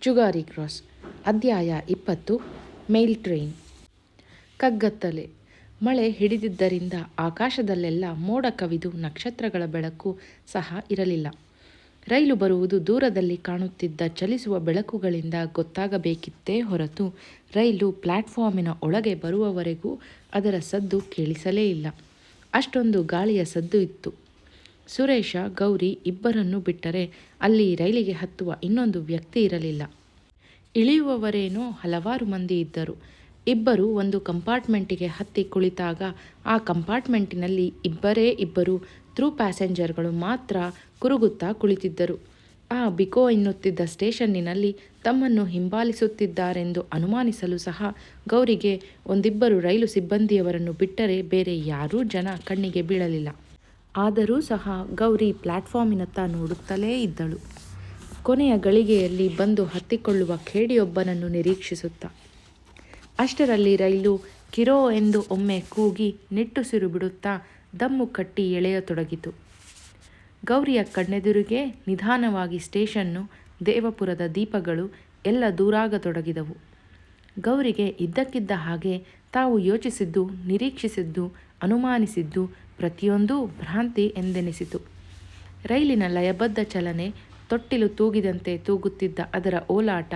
Jugari cross. ಅಧ್ಯಾಯ 20. ಮೇಲ್ train. ಕಗ್ಗತ್ತಲೆ. ಮಳೆ ಹಿಡಿದಿದ್ದರಿಂದ ಆಕಾಶದಲ್ಲೆಲ್ಲ ಮೋಡ ಕವಿದು ನಕ್ಷತ್ರಗಳ ಬೆಳಕು ಸಹ ಇರಲಿಲ್ಲ. ರೈಲು ಬರುವುದು ದೂರದಲ್ಲಿ ಕಾಣುತ್ತಿದ್ದ ಚಲಿಸುವ ಬೆಳಕುಗಳಿಂದ ಗೊತ್ತಾಗಬೇಕಿತ್ತೇ ಹೊರತು ರೈಲು ಪ್ಲ್ಯಾಟ್ಫಾರ್ಮಿನ ಒಳಗೆ ಬರುವವರೆಗೂ ಅದರ ಸದ್ದು ಕೇಳಿಸಲೇ ಇಲ್ಲ. ಅಷ್ಟೊಂದು ಗಾಳಿಯ ಸದ್ದು ಇತ್ತು. ಸುರೇಶ, ಗೌರಿ ಇಬ್ಬರನ್ನು ಬಿಟ್ಟರೆ ಅಲ್ಲಿ ರೈಲಿಗೆ ಹತ್ತುವ ಇನ್ನೊಂದು ವ್ಯಕ್ತಿ ಇರಲಿಲ್ಲ. ಇಳಿಯುವವರೇನೋ ಹಲವಾರು ಮಂದಿ ಇದ್ದರು. ಇಬ್ಬರು ಒಂದು ಕಂಪಾರ್ಟ್ಮೆಂಟಿಗೆ ಹತ್ತಿ ಕುಳಿತಾಗ ಆ ಕಂಪಾರ್ಟ್ಮೆಂಟಿನಲ್ಲಿ ಇಬ್ಬರು ಥ್ರೂ ಪ್ಯಾಸೆಂಜರ್ಗಳು ಮಾತ್ರ ಕುರುಗುತ್ತಾ ಕುಳಿತಿದ್ದರು. ಆ ಬಿಕೋ ಎನ್ನುತ್ತಿದ್ದ ಸ್ಟೇಷನ್ನಿನಲ್ಲಿ ತಮ್ಮನ್ನು ಹಿಂಬಾಲಿಸುತ್ತಿದ್ದಾರೆಂದು ಅನುಮಾನಿಸಲು ಸಹ ಗೌರಿಗೆ ಒಂದಿಬ್ಬರು ರೈಲು ಸಿಬ್ಬಂದಿಯವರನ್ನು ಬಿಟ್ಟರೆ ಬೇರೆ ಯಾರೂ ಜನ ಕಣ್ಣಿಗೆ ಬೀಳಲಿಲ್ಲ. ಆದರೂ ಸಹ ಗೌರಿ ಪ್ಲ್ಯಾಟ್ಫಾರ್ಮಿನತ್ತ ನೋಡುತ್ತಲೇ ಇದ್ದಳು, ಕೊನೆಯ ಗಳಿಗೆಯಲ್ಲಿ ಬಂದು ಹತ್ತಿಕೊಳ್ಳುವ ಖೇಡಿಯೊಬ್ಬನನ್ನು ನಿರೀಕ್ಷಿಸುತ್ತ. ಅಷ್ಟರಲ್ಲಿ ರೈಲು ಕಿರೋ ಎಂದು ಒಮ್ಮೆ ಕೂಗಿ ನಿಟ್ಟುಸಿರು ಬಿಡುತ್ತಾ ದಮ್ಮು ಕಟ್ಟಿ ಎಳೆಯತೊಡಗಿತು. ಗೌರಿಯ ಕಣ್ಣೆದುರಿಗೆ ನಿಧಾನವಾಗಿ ಸ್ಟೇಷನ್ನು, ದೇವಪುರದ ದೀಪಗಳು ಎಲ್ಲ ದೂರಾಗತೊಡಗಿದವು. ಗೌರಿಗೆ ಇದ್ದಕ್ಕಿದ್ದ ಹಾಗೆ ತಾವು ಯೋಚಿಸಿದ್ದು, ನಿರೀಕ್ಷಿಸಿದ್ದು, ಅನುಮಾನಿಸಿದ್ದು ಪ್ರತಿಯೊಂದೂ ಭ್ರಾಂತಿ ಎಂದೆನಿಸಿತು. ರೈಲಿನ ಲಯಬದ್ಧ ಚಲನೆ, ತೊಟ್ಟಿಲು ತೂಗಿದಂತೆ ತೂಗುತ್ತಿದ್ದ ಅದರ ಓಲಾಟ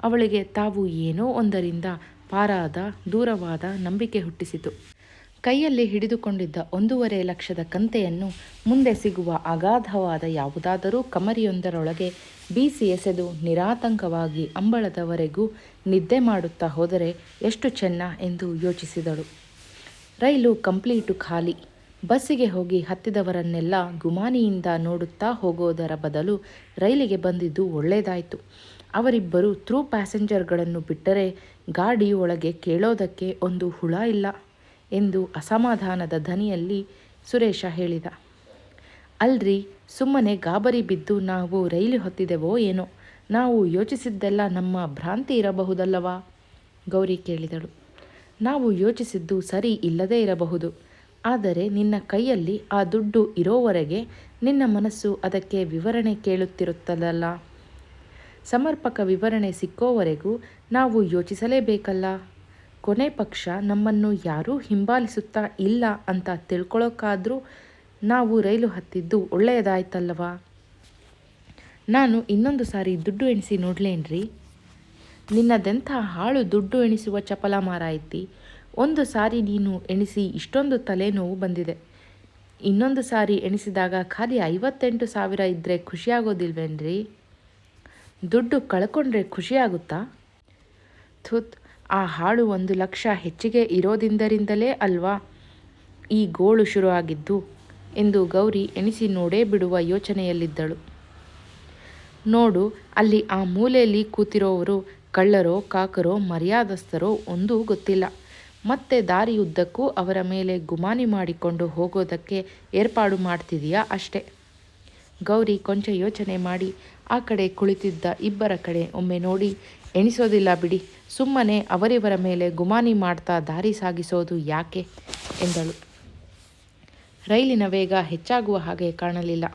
ಅವಳಿಗೆ ತಾವು ಏನೋ ಒಂದರಿಂದ ಪಾರಾದ ದೂರವಾದ ನಂಬಿಕೆ ಹುಟ್ಟಿಸಿತು. ಕೈಯಲ್ಲಿ ಹಿಡಿದುಕೊಂಡಿದ್ದ 1.5 ಲಕ್ಷದ ಕಂತೆಯನ್ನು ಮುಂದೆ ಸಿಗುವ ಅಗಾಧವಾದ ಯಾವುದಾದರೂ ಕಮರಿಯೊಂದರೊಳಗೆ ಬೀಸಿ ಎಸೆದು ನಿರಾತಂಕವಾಗಿ ಅಂಬಳದವರೆಗೂ ನಿದ್ದೆ ಮಾಡುತ್ತಾ ಹೋದರೆ ಎಷ್ಟು ಚೆನ್ನ ಎಂದು ಯೋಚಿಸಿದಳು. ರೈಲು ಕಂಪ್ಲೀಟು ಖಾಲಿ. ಬಸ್ಸಿಗೆ ಹೋಗಿ ಹತ್ತಿದವರನ್ನೆಲ್ಲ ಗುಮಾನಿಯಿಂದ ನೋಡುತ್ತಾ ಹೋಗೋದರ ಬದಲು ರೈಲಿಗೆ ಬಂದಿದ್ದು ಒಳ್ಳೆಯದಾಯಿತು. ಅವರಿಬ್ಬರು ಥ್ರೂ ಪ್ಯಾಸೆಂಜರ್ಗಳನ್ನು ಬಿಟ್ಟರೆ ಗಾಡಿ ಒಳಗೆ ಕೇಳೋದಕ್ಕೆ ಒಂದು ಹುಳ ಇಲ್ಲ ಎಂದು ಅಸಮಾಧಾನದ ದನಿಯಲ್ಲಿ ಸುರೇಶ ಹೇಳಿದ. ಅಲ್ರಿ, ಸುಮ್ಮನೆ ಗಾಬರಿ ಬಿದ್ದು ನಾವು ರೈಲು ಹತ್ತಿದೆವೋ ಏನೋ. ನಾವು ಯೋಚಿಸಿದ್ದೆಲ್ಲ ನಮ್ಮ ಭ್ರಾಂತಿ ಇರಬಹುದಲ್ಲವಾ? ಗೌರಿ ಕೇಳಿದಳು. ನಾವು ಯೋಚಿಸಿದ್ದು ಸರಿ ಇಲ್ಲದೇ ಇರಬಹುದು. ಆದರೆ ನಿನ್ನ ಕೈಯಲ್ಲಿ ಆ ದುಡ್ಡು ಇರೋವರೆಗೆ ನಿನ್ನ ಮನಸ್ಸು ಅದಕ್ಕೆ ವಿವರಣೆ ಕೇಳುತ್ತಿರುತ್ತದಲ್ಲ. ಸಮರ್ಪಕ ವಿವರಣೆ ಸಿಕ್ಕೋವರೆಗೂ ನಾವು ಯೋಚಿಸಲೇಬೇಕಲ್ಲ. ಕೊನೆ ಪಕ್ಷ ನಮ್ಮನ್ನು ಯಾರೂ ಹಿಂಬಾಲಿಸುತ್ತಾ ಇಲ್ಲ ಅಂತ ತಿಳ್ಕೊಳ್ಳೋಕ್ಕಾದ್ರೂ ನಾವು ರೈಲು ಹತ್ತಿದ್ದು ಒಳ್ಳೆಯದಾಯ್ತಲ್ಲವಾ? ನಾನು ಇನ್ನೊಂದು ಸಾರಿ ದುಡ್ಡು ಎಣಿಸಿ ನೋಡ್ಲೇನ್ರಿ? ನಿನ್ನದೆಂಥ ಹಾಳು ದುಡ್ಡು ಎಣಿಸುವ ಚಪಲ ಮಾರಾಯಿತಿ. ಒಂದು ಸಾರಿ ನೀನು ಎಣಿಸಿ ಇಷ್ಟೊಂದು ತಲೆನೋವು ಬಂದಿದೆ. ಇನ್ನೊಂದು ಸಾರಿ ಎಣಿಸಿದಾಗ ಖಾಲಿ 58,000 ಇದ್ದರೆ ಖುಷಿಯಾಗೋದಿಲ್ವೇನ್ರಿ? ದುಡ್ಡು ಕಳ್ಕೊಂಡ್ರೆ ಖುಷಿಯಾಗುತ್ತಾ? ಥುತ್, ಆ ಹಾಳು 1 ಲಕ್ಷ ಹೆಚ್ಚಿಗೆ ಇರೋದಿಂದರಿಂದಲೇ ಅಲ್ವಾ ಈ ಗೋಳು ಶುರು ಆಗಿದ್ದು ಎಂದು ಗೌರಿ ಎಣಿಸಿ ನೋಡೇ ಬಿಡುವ ಯೋಚನೆಯಲ್ಲಿದ್ದಳು. ನೋಡು, ಅಲ್ಲಿ ಆ ಮೂಲೆಯಲ್ಲಿ ಕೂತಿರೋವರು ಕಳ್ಳರೋ ಕಾಕರೋ ಮರ್ಯಾದಸ್ಥರೋ ಒಂದೂ ಗೊತ್ತಿಲ್ಲ. ಮತ್ತೆ ದಾರಿಯುದ್ದಕ್ಕೂ ಅವರ ಮೇಲೆ ಗುಮಾನಿ ಮಾಡಿಕೊಂಡು ಹೋಗೋದಕ್ಕೆ ಏರ್ಪಾಡು ಮಾಡ್ತಿದೀಯಾ ಅಷ್ಟೆ. ಗೌರಿ ಕೊಂಚ ಯೋಚನೆ ಮಾಡಿ ಆ ಕಡೆ ಕುಳಿತಿದ್ದ ಇಬ್ಬರ ಕಡೆ ಒಮ್ಮೆ ನೋಡಿ, ಎಣಿಸೋದಿಲ್ಲ ಬಿಡಿ, ಸುಮ್ಮನೆ ಅವರಿವರ ಮೇಲೆ ಗುಮಾನಿ ಮಾಡ್ತಾ ದಾರಿ ಸಾಗಿಸೋದು ಯಾಕೆ ಎಂದಳು. ರೈಲಿನ ವೇಗ ಹೆಚ್ಚಾಗುವ ಹಾಗೆ ಕಾಣಲಿಲ್ಲ.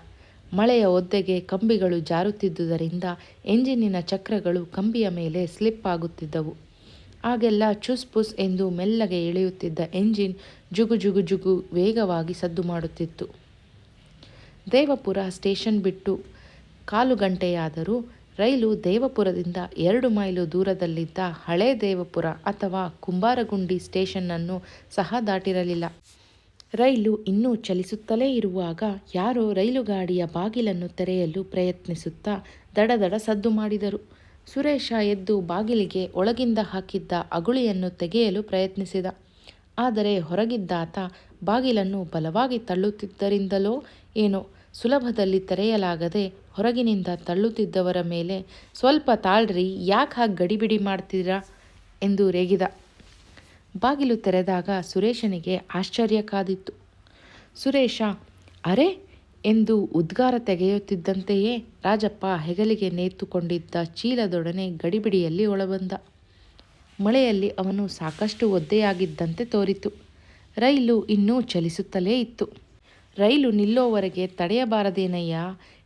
ಮಳೆಯ ಒದ್ದೆಗೆ ಕಂಬಿಗಳು ಜಾರುತ್ತಿದ್ದುದರಿಂದ ಎಂಜಿನ್ನಿನ ಚಕ್ರಗಳು ಕಂಬಿಯ ಮೇಲೆ ಸ್ಲಿಪ್ ಆಗುತ್ತಿದ್ದವು. ಆಗೆಲ್ಲ ಚುಸ್ ಪುಸ್ ಎಂದು ಮೆಲ್ಲಗೆ ಇಳಿಯುತ್ತಿದ್ದ ಎಂಜಿನ್ ಜುಗು ಜುಗು ಜುಗು ವೇಗವಾಗಿ ಸದ್ದು ಮಾಡುತ್ತಿತ್ತು. ದೇವಪುರ ಸ್ಟೇಷನ್ ಬಿಟ್ಟು 1/4 ಗಂಟೆಯಾದರೂ ರೈಲು ದೇವಪುರದಿಂದ 2 ಮೈಲು ದೂರದಲ್ಲಿದ್ದ ಹಳೇ ದೇವಪುರ ಅಥವಾ ಕುಂಬಾರಗುಂಡಿ ಸ್ಟೇಷನ್ನನ್ನು ಸಹ ದಾಟಿರಲಿಲ್ಲ. ರೈಲು ಇನ್ನೂ ಚಲಿಸುತ್ತಲೇ ಇರುವಾಗ ಯಾರೋ ರೈಲುಗಾಡಿಯ ಬಾಗಿಲನ್ನು ತೆರೆಯಲು ಪ್ರಯತ್ನಿಸುತ್ತಾ ದಡದಡ ಸದ್ದು ಮಾಡಿದರು. ಸುರೇಶ ಎದ್ದು ಬಾಗಿಲಿಗೆ ಒಳಗಿಂದ ಹಾಕಿದ್ದ ಅಗುಳಿಯನ್ನು ತೆಗೆಯಲು ಪ್ರಯತ್ನಿಸಿದ. ಆದರೆ ಹೊರಗಿದ್ದಾತ ಬಾಗಿಲನ್ನು ಬಲವಾಗಿ ತಳ್ಳುತ್ತಿದ್ದರಿಂದಲೋ ಏನೋ ಸುಲಭದಲ್ಲಿ ತೆರೆಯಲಾಗದೆ ಹೊರಗಿನಿಂದ ತಳ್ಳುತ್ತಿದ್ದವರ ಮೇಲೆ, ಸ್ವಲ್ಪ ತಾಳ್ರಿ, ಯಾಕೆ ಹಾಗೆ ಗಡಿಬಿಡಿ ಮಾಡ್ತೀರಾ ಎಂದು ರೇಗಿದ. ಬಾಗಿಲು ತೆರೆದಾಗ ಸುರೇಶನಿಗೆ ಆಶ್ಚರ್ಯ ಕಾದಿತ್ತು. ಸುರೇಶ ಅರೆ ಎಂದು ಉದ್ಗಾರ ತೆಗೆಯುತ್ತಿದ್ದಂತೆಯೇ ರಾಜಪ್ಪ ಹೆಗಲಿಗೆ ನೇತುಕೊಂಡಿದ್ದ ಚೀಲದೊಡನೆ ಗಡಿಬಿಡಿಯಲ್ಲಿ ಒಳಬಂದ. ಮಳೆಯಲ್ಲಿ ಅವನು ಸಾಕಷ್ಟು ಒದ್ದೆಯಾಗಿದ್ದಂತೆ ತೋರಿತು. ರೈಲು ಇನ್ನೂ ಚಲಿಸುತ್ತಲೇ ಇತ್ತು. ರೈಲು ನಿಲ್ಲೋವರೆಗೆ ತಡೆಯಬಾರದೇನಯ್ಯ?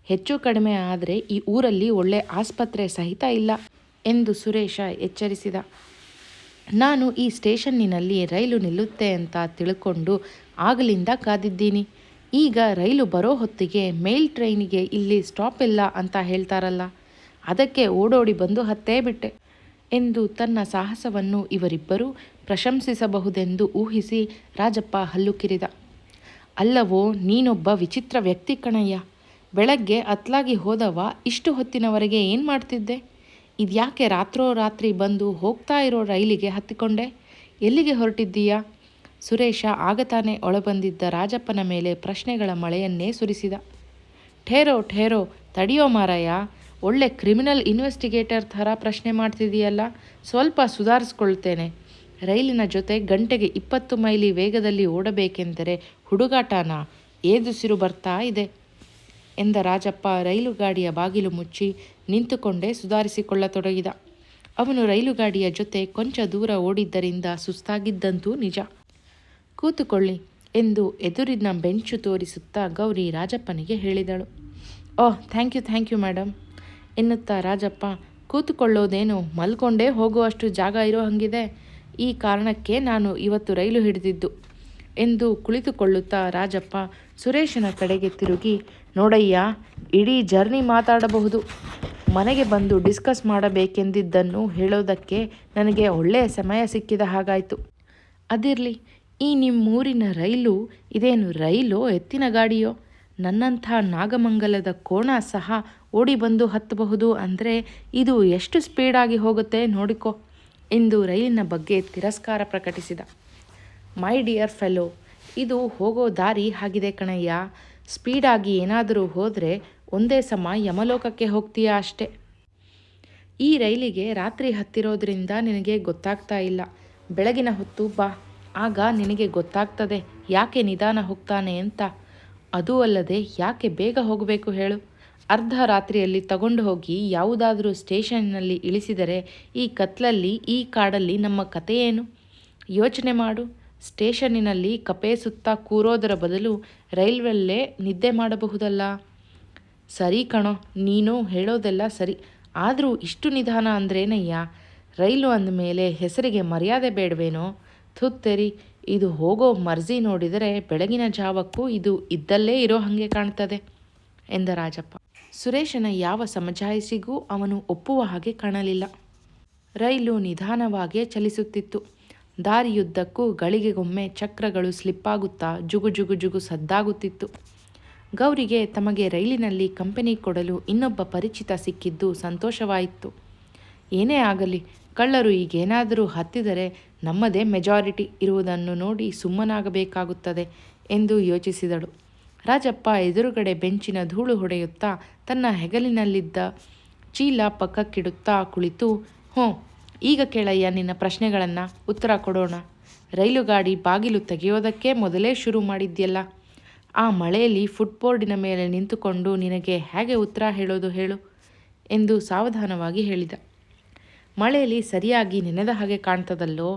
ಹೆಚ್ಚು ಕಡಿಮೆ ಆದರೆ ಈ ಊರಲ್ಲಿ ಒಳ್ಳೆ ಆಸ್ಪತ್ರೆ ಸಹಿತ ಇಲ್ಲ. ಎಂದು ಸುರೇಶ ಎಚ್ಚರಿಸಿದ. ನಾನು ಈ ಸ್ಟೇಷನ್ನಿನಲ್ಲಿ ರೈಲು ನಿಲ್ಲುತ್ತೆ ಅಂತ ತಿಳ್ಕೊಂಡು ಆಗಲಿಂದ ಕಾದಿದ್ದೀನಿ. ಈಗ ರೈಲು ಬರೋ ಹೊತ್ತಿಗೆ ಮೇಲ್ ಟ್ರೈನಿಗೆ ಇಲ್ಲಿ ಸ್ಟಾಪ್ ಇಲ್ಲ ಅಂತ ಹೇಳ್ತಾರಲ್ಲ, ಅದಕ್ಕೆ ಓಡೋಡಿ ಬಂದು ಹತ್ತೇ ಬಿಟ್ಟೆ ಎಂದು ತನ್ನ ಸಾಹಸವನ್ನು ಇವರಿಬ್ಬರೂ ಪ್ರಶಂಸಿಸಬಹುದೆಂದು ಊಹಿಸಿ ರಾಜಪ್ಪ ಹಲ್ಲು ಕಿರಿದ. ಅಲ್ಲವೋ, ನೀನೊಬ್ಬ ವಿಚಿತ್ರ ವ್ಯಕ್ತಿ ಕಣಯ್ಯ. ಬೆಳಗ್ಗೆ ಅತ್ಲಾಗಿ ಹೋದವ ಇಷ್ಟು ಹೊತ್ತಿನವರೆಗೆ ಏನು ಮಾಡ್ತಿದ್ದೆ? ಇದ್ಯಾಕೆ ರಾತ್ರೋರಾತ್ರಿ ಬಂದು ಹೋಗ್ತಾ ಇರೋ ರೈಲಿಗೆ ಹತ್ತಿಕೊಂಡೆ? ಎಲ್ಲಿಗೆ ಹೊರಟಿದ್ದೀಯಾ? ಸುರೇಶ ಆಗತಾನೆ ಒಳಬಂದಿದ್ದ ರಾಜಪ್ಪನ ಮೇಲೆ ಪ್ರಶ್ನೆಗಳ ಮಳೆಯನ್ನೇ ಸುರಿಸಿದ. ಠೇರೋ ತಡಿಯೋ ಮಾರಾಯ, ಒಳ್ಳೆ ಕ್ರಿಮಿನಲ್ ಇನ್ವೆಸ್ಟಿಗೇಟರ್ ಥರ ಪ್ರಶ್ನೆ ಮಾಡ್ತಿದೀಯಲ್ಲ, ಸ್ವಲ್ಪ ಸುಧಾರಿಸ್ಕೊಳ್ತೇನೆ. ರೈಲಿನ ಜೊತೆ ಗಂಟೆಗೆ 20 ಮೈಲಿ ವೇಗದಲ್ಲಿ ಓಡಬೇಕೆಂದರೆ ಹುಡುಗಾಟನ? ಏದುಸಿರು ಬರ್ತಾ ಇದೆ ಎಂದ ರಾಜಪ್ಪ ರೈಲು ಗಾಡಿಯ ಬಾಗಿಲು ಮುಚ್ಚಿ ನಿಂತುಕೊಂಡೇ ಸುಧಾರಿಸಿಕೊಳ್ಳತೊಡಗಿದ. ಅವನು ರೈಲುಗಾಡಿಯ ಜೊತೆ ಕೊಂಚ ದೂರ ಓಡಿದ್ದರಿಂದ ಸುಸ್ತಾಗಿದ್ದಂತೂ ನಿಜ. ಕೂತುಕೊಳ್ಳಿ ಎಂದು ಎದುರಿನ ಬೆಂಚು ತೋರಿಸುತ್ತಾ ಗೌರಿ ರಾಜಪ್ಪನಿಗೆ ಹೇಳಿದಳು. ಓಹ್, ಥ್ಯಾಂಕ್ ಯು ಮೇಡಮ್ ಎನ್ನುತ್ತಾ ರಾಜಪ್ಪ, ಕೂತುಕೊಳ್ಳೋದೇನು, ಮಲ್ಕೊಂಡೇ ಹೋಗುವಷ್ಟು ಜಾಗ ಇರೋ ಹಂಗಿದೆ. ಈ ಕಾರಣಕ್ಕೆ ನಾನು ಇವತ್ತು ರೈಲು ಹಿಡಿದಿದ್ದು ಎಂದು ಕುಳಿತುಕೊಳ್ಳುತ್ತಾ ರಾಜಪ್ಪ ಸುರೇಶನ ಕಡೆಗೆ ತಿರುಗಿ, ನೋಡಯ್ಯ, ಇಡೀ ಜರ್ನಿ ಮಾತಾಡಬಹುದು. ಮನೆಗೆ ಬಂದು ಡಿಸ್ಕಸ್ ಮಾಡಬೇಕೆಂದಿದ್ದನ್ನು ಹೇಳೋದಕ್ಕೆ ನನಗೆ ಒಳ್ಳೆಯ ಸಮಯ ಸಿಕ್ಕಿದ ಹಾಗಾಯಿತು. ಅದಿರಲಿ, ಈ ನಿಮ್ಮೂರಿನ ರೈಲು ಇದೇನು ರೈಲೋ ಎತ್ತಿನ ಗಾಡಿಯೋ? ನನ್ನಂಥ ನಾಗಮಂಗಲದ ಕೋಣ ಸಹ ಓಡಿ ಬಂದು ಹತ್ತಬಹುದು ಅಂದರೆ ಇದು ಎಷ್ಟು ಸ್ಪೀಡಾಗಿ ಹೋಗುತ್ತೆ ನೋಡಿಕೊ ಎಂದು ರೈಲಿನ ಬಗ್ಗೆ ತಿರಸ್ಕಾರ ಪ್ರಕಟಿಸಿದ. ಮೈ ಡಿಯರ್ ಫೆಲೋ, ಇದು ಹೋಗೋ ದಾರಿ ಹಾಗಿದೆ ಕಣಯ್ಯ. ಸ್ಪೀಡಾಗಿ ಏನಾದರೂ ಹೋದರೆ ಒಂದೇ ಸಮ ಯಮಲೋಕಕ್ಕೆ ಹೋಗ್ತೀಯಾ ಅಷ್ಟೆ. ಈ ರೈಲಿಗೆ ರಾತ್ರಿ ಹತ್ತಿರೋದ್ರಿಂದ ನಿನಗೆ ಗೊತ್ತಾಗ್ತಾ ಇಲ್ಲ. ಬೆಳಗಿನ ಹೊತ್ತು ಬಾ, ಆಗ ನಿನಗೆ ಗೊತ್ತಾಗ್ತದೆ ಯಾಕೆ ನಿಧಾನ ಹೋಗ್ತಾನೆ ಅಂತ. ಅದೂ ಅಲ್ಲದೆ ಯಾಕೆ ಬೇಗ ಹೋಗಬೇಕು ಹೇಳು? ಅರ್ಧ ರಾತ್ರಿಯಲ್ಲಿ ತಗೊಂಡು ಹೋಗಿ ಯಾವುದಾದ್ರೂ ಸ್ಟೇಷನ್ನಲ್ಲಿ ಇಳಿಸಿದರೆ ಈ ಕತ್ಲಲ್ಲಿ ಈ ಕಾಡಲ್ಲಿ ನಮ್ಮ ಕತೆ ಏನು? ಯೋಚನೆ ಮಾಡು. ಸ್ಟೇಷನ್ನಿನಲ್ಲಿ ಕಪೆ ಸುತ್ತ ಕೂರೋದರ ಬದಲು ರೈಲ್ವೆಲ್ಲೇ ನಿದ್ದೆ ಮಾಡಬಹುದಲ್ಲ. ಸರಿ ಕಣೋ, ನೀನು ಹೇಳೋದೆಲ್ಲ ಸರಿ. ಆದರೂ ಇಷ್ಟು ನಿಧಾನ ಅಂದ್ರೇನಯ್ಯ? ರೈಲು ಅಂದಮೇಲೆ ಹೆಸರಿಗೆ ಮರ್ಯಾದೆ ಬೇಡವೇನೋ? ಥುತ್ತೆರಿ, ಇದು ಹೋಗೋ ಮರ್ಜಿ ನೋಡಿದರೆ ಬೆಳಗಿನ ಜಾವಕ್ಕೂ ಇದು ಇದ್ದಲ್ಲೇ ಇರೋ ಹಾಗೆ ಕಾಣ್ತದೆ ಎಂದ ರಾಜಪ್ಪ. ಸುರೇಶನ ಯಾವ ಸಮಜಾಯಿಸಿಗೂ ಅವನು ಒಪ್ಪುವ ಹಾಗೆ ಕಾಣಲಿಲ್ಲ. ರೈಲು ನಿಧಾನವಾಗೇ ಚಲಿಸುತ್ತಿತ್ತು. ದಾರಿಯುದ್ದಕ್ಕೂ ಗಳಿಗೆಗೊಮ್ಮೆ ಚಕ್ರಗಳು ಸ್ಲಿಪ್ಪಾಗುತ್ತಾ ಜುಗು ಸದ್ದಾಗುತ್ತಿತ್ತು. ಗೌರಿಗೆ ತಮಗೆ ರೈಲಿನಲ್ಲಿ ಕಂಪನಿ ಕೊಡಲು ಇನ್ನೊಬ್ಬ ಪರಿಚಿತ ಸಿಕ್ಕಿದ್ದು ಸಂತೋಷವಾಯಿತು. ಏನೇ ಆಗಲಿ, ಕಳ್ಳರು ಈಗೇನಾದರೂ ಹತ್ತಿದರೆ ನಮ್ಮದೇ ಮೆಜಾರಿಟಿ ಇರುವುದನ್ನು ನೋಡಿ ಸುಮ್ಮನಾಗಬೇಕಾಗುತ್ತದೆ ಎಂದು ಯೋಚಿಸಿದಳು. ರಾಜಪ್ಪ ಎದುರುಗಡೆ ಬೆಂಚಿನ ಧೂಳು ಹೊಡೆಯುತ್ತಾ ತನ್ನ ಹೆಗಲಿನಲ್ಲಿದ್ದ ಚೀಲ ಪಕ್ಕಕ್ಕಿಡುತ್ತಾ ಕುಳಿತು, ಈಗ ಕೇಳಯ್ಯ ನಿನ್ನ ಪ್ರಶ್ನೆಗಳನ್ನು, ಉತ್ತರ ಕೊಡೋಣ. ರೈಲು ಗಾಡಿ ಬಾಗಿಲು ತೆಗೆಯೋದಕ್ಕೆ ಮೊದಲೇ ಶುರು ಮಾಡಿದ್ಯಲ್ಲ, ಆ ಮಳೆಯಲ್ಲಿ ಫುಟ್ಬೋರ್ಡಿನ ಮೇಲೆ ನಿಂತುಕೊಂಡು ನಿನಗೆ ಹೇಗೆ ಉತ್ತರ ಹೇಳೋದು ಹೇಳು ಎಂದು ಸಾವಧಾನವಾಗಿ ಹೇಳಿದ. ಮಳೆಯಲ್ಲಿ ಸರಿಯಾಗಿ ನೆನೆದ ಹಾಗೆ ಕಾಣ್ತದಲ್ಲೋ?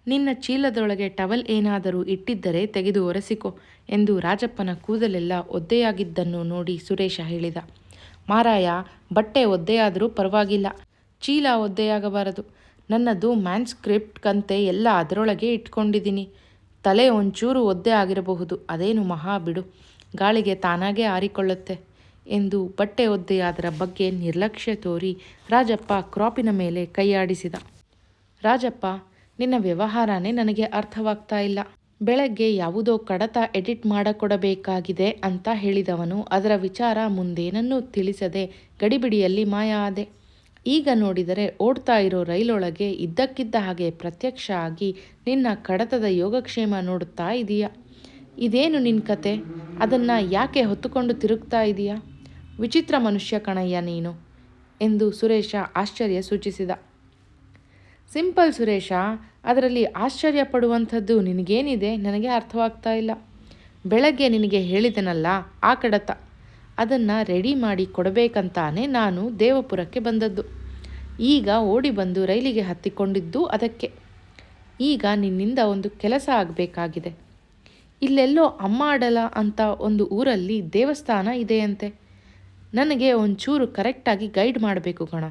ನಿನ್ನ ಚೀಲದೊಳಗೆ ಟವಲ್ ಏನಾದರೂ ಇಟ್ಟಿದ್ದರೆ ತೆಗೆದು ಒರೆಸಿಕೊ ಎಂದು ರಾಜಪ್ಪನ ಕೂದಲೆಲ್ಲ ಒದ್ದೆಯಾಗಿದ್ದನ್ನು ನೋಡಿ ಸುರೇಶ ಹೇಳಿದ. ಮಾರಾಯ, ಬಟ್ಟೆ ಒದ್ದೆಯಾದರೂ ಪರವಾಗಿಲ್ಲ, ಚೀಲ ಒದ್ದೆಯಾಗಬಾರದು. ನನ್ನದು ಮ್ಯಾನ್ಸ್ಕ್ರಿಪ್ಟ್ ಕಂತೆ ಎಲ್ಲ ಅದರೊಳಗೆ ಇಟ್ಕೊಂಡಿದ್ದೀನಿ. ತಲೆ ಒಂಚೂರು ಒದ್ದೆ ಆಗಿರಬಹುದು, ಅದೇನು ಮಹಾ ಬಿಡು, ಗಾಳಿಗೆ ತಾನಾಗೇ ಆರಿಕೊಳ್ಳುತ್ತೆ ಎಂದು ಬಟ್ಟೆ ಒದ್ದೆಯಾದರ ಬಗ್ಗೆ ನಿರ್ಲಕ್ಷ್ಯ ತೋರಿ ರಾಜಪ್ಪ ಕ್ರಾಪಿನ ಮೇಲೆ ಕೈಯಾಡಿಸಿದ. ರಾಜಪ್ಪ, ನಿನ್ನ ವ್ಯವಹಾರನೇ ನನಗೆ ಅರ್ಥವಾಗ್ತಾ ಇಲ್ಲ. ಬೆಳಗ್ಗೆ ಯಾವುದೋ ಕಡತ ಎಡಿಟ್ ಮಾಡಿಕೊಡಬೇಕಾಗಿದೆ ಅಂತ ಹೇಳಿದವನು ಅದರ ವಿಚಾರ ಮುಂದೇನನ್ನೂ ತಿಳಿಸದೆ ಗಡಿಬಿಡಿಯಲ್ಲಿ ಮಾಯ ಆದೆ. ಈಗ ನೋಡಿದರೆ ಓಡ್ತಾ ಇರೋ ರೈಲೊಳಗೆ ಇದ್ದಕ್ಕಿದ್ದ ಹಾಗೆ ಪ್ರತ್ಯಕ್ಷ ಆಗಿ ನಿನ್ನ ಕಡತದ ಯೋಗಕ್ಷೇಮ ನೋಡುತ್ತಾ ಇದೀಯ. ಇದೇನು ನಿನ್ನ ಕತೆ? ಅದನ್ನು ಯಾಕೆ ಹೊತ್ತುಕೊಂಡು ತಿರುಗ್ತಾ ಇದೀಯಾ? ವಿಚಿತ್ರ ಮನುಷ್ಯ ಕಣಯ್ಯ ನೀನು ಎಂದು ಸುರೇಶ ಆಶ್ಚರ್ಯ ಸೂಚಿಸಿದ. ಸಿಂಪಲ್ ಸುರೇಶ, ಅದರಲ್ಲಿ ಆಶ್ಚರ್ಯ ಪಡುವಂಥದ್ದು ನಿನಗೇನಿದೆ? ನನಗೆ ಅರ್ಥವಾಗ್ತಾ ಇಲ್ಲ. ಬೆಳಗ್ಗೆ ನಿನಗೆ ಹೇಳಿದೆನಲ್ಲ ಆ ಕಡತ, ಅದನ್ನು ರೆಡಿ ಮಾಡಿ ಕೊಡಬೇಕಂತಾನೆ ನಾನು ದೇವಪುರಕ್ಕೆ ಬಂದದ್ದು. ಈಗ ಓಡಿ ಬಂದು ರೈಲಿಗೆ ಹತ್ತಿಕೊಂಡಿದ್ದು ಅದಕ್ಕೆ. ಈಗ ನಿನ್ನಿಂದ ಒಂದು ಕೆಲಸ ಆಗಬೇಕಾಗಿದೆ. ಇಲ್ಲೆಲ್ಲೋ ಅಮ್ಮಾಡಲ ಅಂತ ಒಂದು ಊರಲ್ಲಿ ದೇವಸ್ಥಾನ ಇದೆಯಂತೆ. ನನಗೆ ಒಂಚೂರು ಕರೆಕ್ಟಾಗಿ ಗೈಡ್ ಮಾಡಬೇಕು ಕಣ.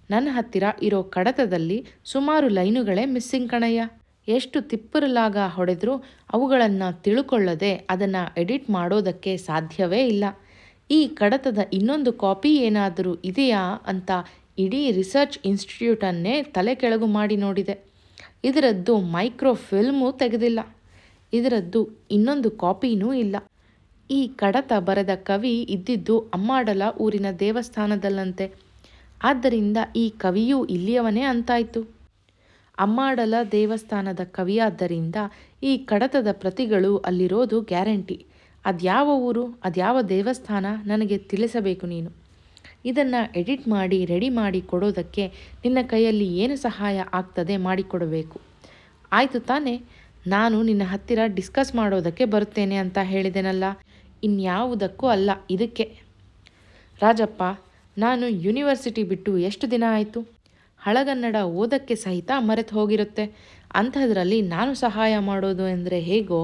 ನನ್ನ ಹತ್ತಿರ ಇರೋ ಕಡತದಲ್ಲಿ ಸುಮಾರು ಲೈನುಗಳೇ ಮಿಸ್ಸಿಂಗ್ ಕಣಯ್ಯ. ಎಷ್ಟು ತಿಪ್ಪರಲಾಗ ಹೊಡೆದ್ರೂ ಅವುಗಳನ್ನು ತಿಳ್ಕೊಳ್ಳದೆ ಅದನ್ನು ಎಡಿಟ್ ಮಾಡೋದಕ್ಕೆ ಸಾಧ್ಯವೇ ಇಲ್ಲ. ಈ ಕಡತದ ಇನ್ನೊಂದು ಕಾಪಿ ಏನಾದರೂ ಇದೆಯಾ ಅಂತ ಇಡೀ ರಿಸರ್ಚ್ ಇನ್ಸ್ಟಿಟ್ಯೂಟನ್ನೇ ತಲೆ ಕೆಳಗು ಮಾಡಿ ನೋಡಿದೆ. ಇದರದ್ದು ಮೈಕ್ರೋ ಫಿಲ್ಮು ತೆಗೆದಿಲ್ಲ. ಇದರದ್ದು ಇನ್ನೊಂದು ಕಾಪಿನೂ ಇಲ್ಲ. ಈ ಕಡತ ಬರೆದ ಕವಿ ಇದ್ದಿದ್ದು ಅಮ್ಮಾಡಲ ಊರಿನ ದೇವಸ್ಥಾನದಲ್ಲಂತೆ. ಆದ್ದರಿಂದ ಈ ಕವಿಯೂ ಇಲ್ಲಿಯವನೇ ಅಂತಾಯಿತು. ಅಮ್ಮಾಡಲ ದೇವಸ್ಥಾನದ ಕವಿಯಾದ್ದರಿಂದ ಈ ಕಡತದ ಪ್ರತಿಗಳು ಅಲ್ಲಿರೋದು ಗ್ಯಾರಂಟಿ. ಅದ್ಯಾವ ಊರು, ಅದ್ಯಾವ ದೇವಸ್ಥಾನ ನನಗೆ ತಿಳಿಸಬೇಕು ನೀನು. ಇದನ್ನು ಎಡಿಟ್ ಮಾಡಿ ರೆಡಿ ಮಾಡಿ ಕೊಡೋದಕ್ಕೆ ನಿನ್ನ ಕೈಯಲ್ಲಿ ಏನು ಸಹಾಯ ಆಗ್ತದೆ ಮಾಡಿಕೊಡಬೇಕು. ಆಯಿತು ತಾನೇ? ನಾನು ನಿನ್ನ ಹತ್ತಿರ ಡಿಸ್ಕಸ್ ಮಾಡೋದಕ್ಕೆ ಬರುತ್ತೇನೆ ಅಂತ ಹೇಳಿದೆನಲ್ಲ, ಇನ್ಯಾವುದಕ್ಕೂ ಅಲ್ಲ ಇದಕ್ಕೆ. ರಾಜಪ್ಪ, ನಾನು ಯೂನಿವರ್ಸಿಟಿ ಬಿಟ್ಟು ಎಷ್ಟು ದಿನ ಆಯಿತು? ಹಳಗನ್ನಡ ಓದಕ್ಕೆ ಸಹಿತ ಮರೆತು ಹೋಗಿರುತ್ತೆ. ಅಂಥದ್ರಲ್ಲಿ ನಾನು ಸಹಾಯ ಮಾಡೋದು ಅಂದರೆ ಹೇಗೋ?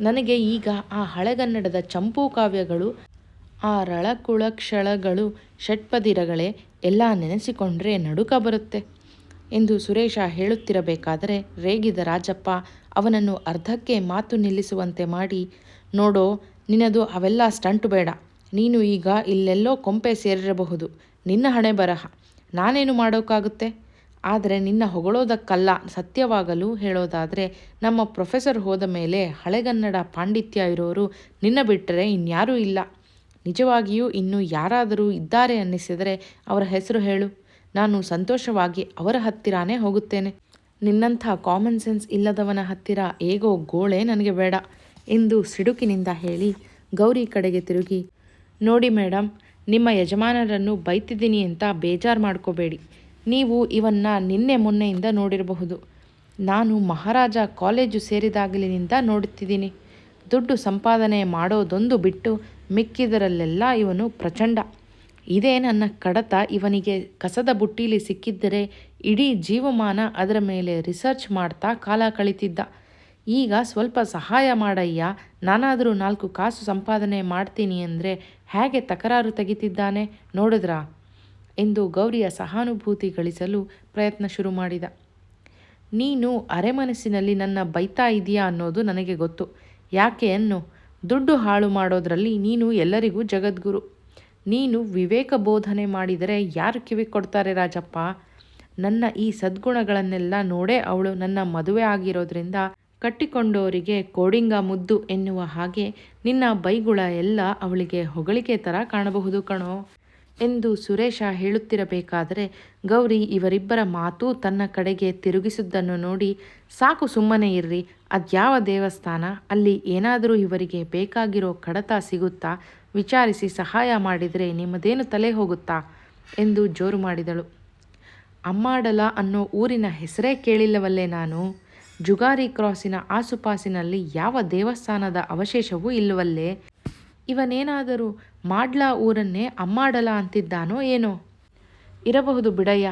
ನನಗೆ ಈಗ ಆ ಹಳೆಗನ್ನಡದ ಚಂಪೂ ಕಾವ್ಯಗಳು, ಆ ರಳಕುಳಕ್ಷಳಗಳು, ಷಟ್ಪದಿರಗಳೇ ಎಲ್ಲ ನೆನೆಸಿಕೊಂಡ್ರೆ ನಡುಕ ಬರುತ್ತೆ ಎಂದು ಸುರೇಶ ಹೇಳುತ್ತಿರಬೇಕಾದರೆ ರೇಗಿದ ರಾಜಪ್ಪ ಅವನನ್ನು ಅರ್ಧಕ್ಕೆ ಮಾತು ನಿಲ್ಲಿಸುವಂತೆ ಮಾಡಿ, ನೋಡೋ, ನಿನ್ನದು ಅವೆಲ್ಲ ಸ್ಟಂಟು ಬೇಡ. ನೀನು ಈಗ ಇಲ್ಲೆಲ್ಲೋ ಕೊಂಪೆ ಸೇರಿರಬಹುದು. ನಿನ್ನ ಹಣೆ ಬರಹ. ನಾನೇನು ಮಾಡೋಕ್ಕಾಗುತ್ತೆ? ಆದರೆ ನಿನ್ನ ಹೊಗಳೋದಕ್ಕಲ್ಲ, ಸತ್ಯವಾಗಲು ಹೇಳೋದಾದರೆ ನಮ್ಮ ಪ್ರೊಫೆಸರ್ ಹೋದ ಮೇಲೆ ಹಳೆಗನ್ನಡ ಪಾಂಡಿತ್ಯ ಇರೋರು ನಿನ್ನ ಬಿಟ್ಟರೆ ಇನ್ಯಾರೂ ಇಲ್ಲ. ನಿಜವಾಗಿಯೂ ಇನ್ನೂ ಯಾರಾದರೂ ಇದ್ದಾರೆ ಅನ್ನಿಸಿದರೆ ಅವರ ಹೆಸರು ಹೇಳು. ನಾನು ಸಂತೋಷವಾಗಿ ಅವರ ಹತ್ತಿರನೇ ಹೋಗುತ್ತೇನೆ. ನಿನ್ನಂಥ ಕಾಮನ್ ಸೆನ್ಸ್ ಇಲ್ಲದವನ ಹತ್ತಿರ ಹೇಗೋ ಗೋಳೆ ನನಗೆ ಬೇಡ ಎಂದು ಸಿಡುಕಿನಿಂದ ಹೇಳಿ ಗೌರಿ ಕಡೆಗೆ ತಿರುಗಿ, ನೋಡಿ ಮೇಡಮ್, ನಿಮ್ಮ ಯಜಮಾನರನ್ನು ಬೈತಿದ್ದೀನಿ ಅಂತ ಬೇಜಾರು ಮಾಡ್ಕೋಬೇಡಿ. ನೀವು ಇವನ್ನ ನಿನ್ನೆ ಮೊನ್ನೆಯಿಂದ ನೋಡಿರಬಹುದು. ನಾನು ಮಹಾರಾಜ ಕಾಲೇಜು ಸೇರಿದಾಗಲಿನಿಂದ ನೋಡುತ್ತಿದ್ದೀನಿ. ದುಡ್ಡು ಸಂಪಾದನೆ ಮಾಡೋದೊಂದು ಬಿಟ್ಟು ಮಿಕ್ಕಿದರಲ್ಲೆಲ್ಲ ಇವನು ಪ್ರಚಂಡ. ಇದೇ ನನ್ನ ಕಡತ ಇವನಿಗೆ ಕಸದ ಬುಟ್ಟೀಲಿ ಸಿಕ್ಕಿದ್ದರೆ ಇಡೀ ಜೀವಮಾನ ಅದರ ಮೇಲೆ ರಿಸರ್ಚ್ ಮಾಡ್ತಾ ಕಾಲ ಕಳೀತಿದ್ದ. ಈಗ ಸ್ವಲ್ಪ ಸಹಾಯ ಮಾಡಯ್ಯ, ನಾನಾದರೂ 4 ಕಾಸು ಸಂಪಾದನೆ ಮಾಡ್ತೀನಿ ಅಂದರೆ ಹೇಗೆ ತಕರಾರು ತೆಗಿತಿದ್ದಾನೆ ನೋಡಿದ್ರಾ ಎಂದು ಗೌರಿಯ ಸಹಾನುಭೂತಿ ಗಳಿಸಲು ಪ್ರಯತ್ನ ಶುರು ಮಾಡಿದ. ನೀನು ಅರೆಮನಸ್ಸಿನಲ್ಲಿ ನನ್ನ ಬೈತಾ ಇದೆಯಾ ಅನ್ನೋದು ನನಗೆ ಗೊತ್ತು. ಯಾಕೆ ಅನ್ನು? ದುಡ್ಡು ಹಾಳು ಮಾಡೋದ್ರಲ್ಲಿ ನೀನು ಎಲ್ಲರಿಗೂ ಜಗದ್ಗುರು. ನೀನು ವಿವೇಕ ಬೋಧನೆ ಮಾಡಿದರೆ ಯಾರು ಕಿವಿ ಕೊಡ್ತಾರೆ ರಾಜಪ್ಪ? ನನ್ನ ಈ ಸದ್ಗುಣಗಳನ್ನೆಲ್ಲ ನೋಡೇ ಅವಳು ನನ್ನ ಮದುವೆ ಆಗಿರೋದ್ರಿಂದ ಕಟ್ಟಿಕೊಂಡವರಿಗೆ ಕೋಡಿಂಗ ಮುದ್ದು ಎನ್ನುವ ಹಾಗೆ ನಿನ್ನ ಬೈಗುಳ ಎಲ್ಲ ಅವಳಿಗೆ ಹೊಗಳಿಕೆ ಥರ ಕಾಣಬಹುದು ಕಣೋ ಎಂದು ಸುರೇಶ ಹೇಳುತ್ತಿರಬೇಕಾದರೆ ಗೌರಿ ಇವರಿಬ್ಬರ ಮಾತೂ ತನ್ನ ಕಡೆಗೆ ತಿರುಗಿಸಿದ್ದನ್ನು ನೋಡಿ, ಸಾಕು ಸುಮ್ಮನೆ ಇರ್ರಿ, ಅದ್ಯಾವ ದೇವಸ್ಥಾನ, ಅಲ್ಲಿ ಏನಾದರೂ ಇವರಿಗೆ ಬೇಕಾಗಿರೋ ಕಡತ ಸಿಗುತ್ತಾ, ವಿಚಾರಿಸಿ ಸಹಾಯ ಮಾಡಿದರೆ ನಿಮ್ಮದೇನು ತಲೆ ಹೋಗುತ್ತಾ ಎಂದು ಜೋರು ಮಾಡಿದಳು. ಅಮ್ಮಾಡಲ ಅನ್ನೋ ಊರಿನ ಹೆಸರೇ ಕೇಳಿಲ್ಲವಲ್ಲೇ ನಾನು. ಜುಗಾರಿ ಕ್ರಾಸಿನ ಆಸುಪಾಸಿನಲ್ಲಿ ಯಾವ ದೇವಸ್ಥಾನದ ಅವಶೇಷವೂ ಇಲ್ಲವಲ್ಲೇ. ಇವನೇನಾದರೂ ಮಾಡ್ಲಾ ಊರನ್ನೇ ಅಮ್ಮಾಡಲ ಅಂತಿದ್ದಾನೋ ಏನೋ? ಇರಬಹುದು ಬಿಡಯ್ಯ.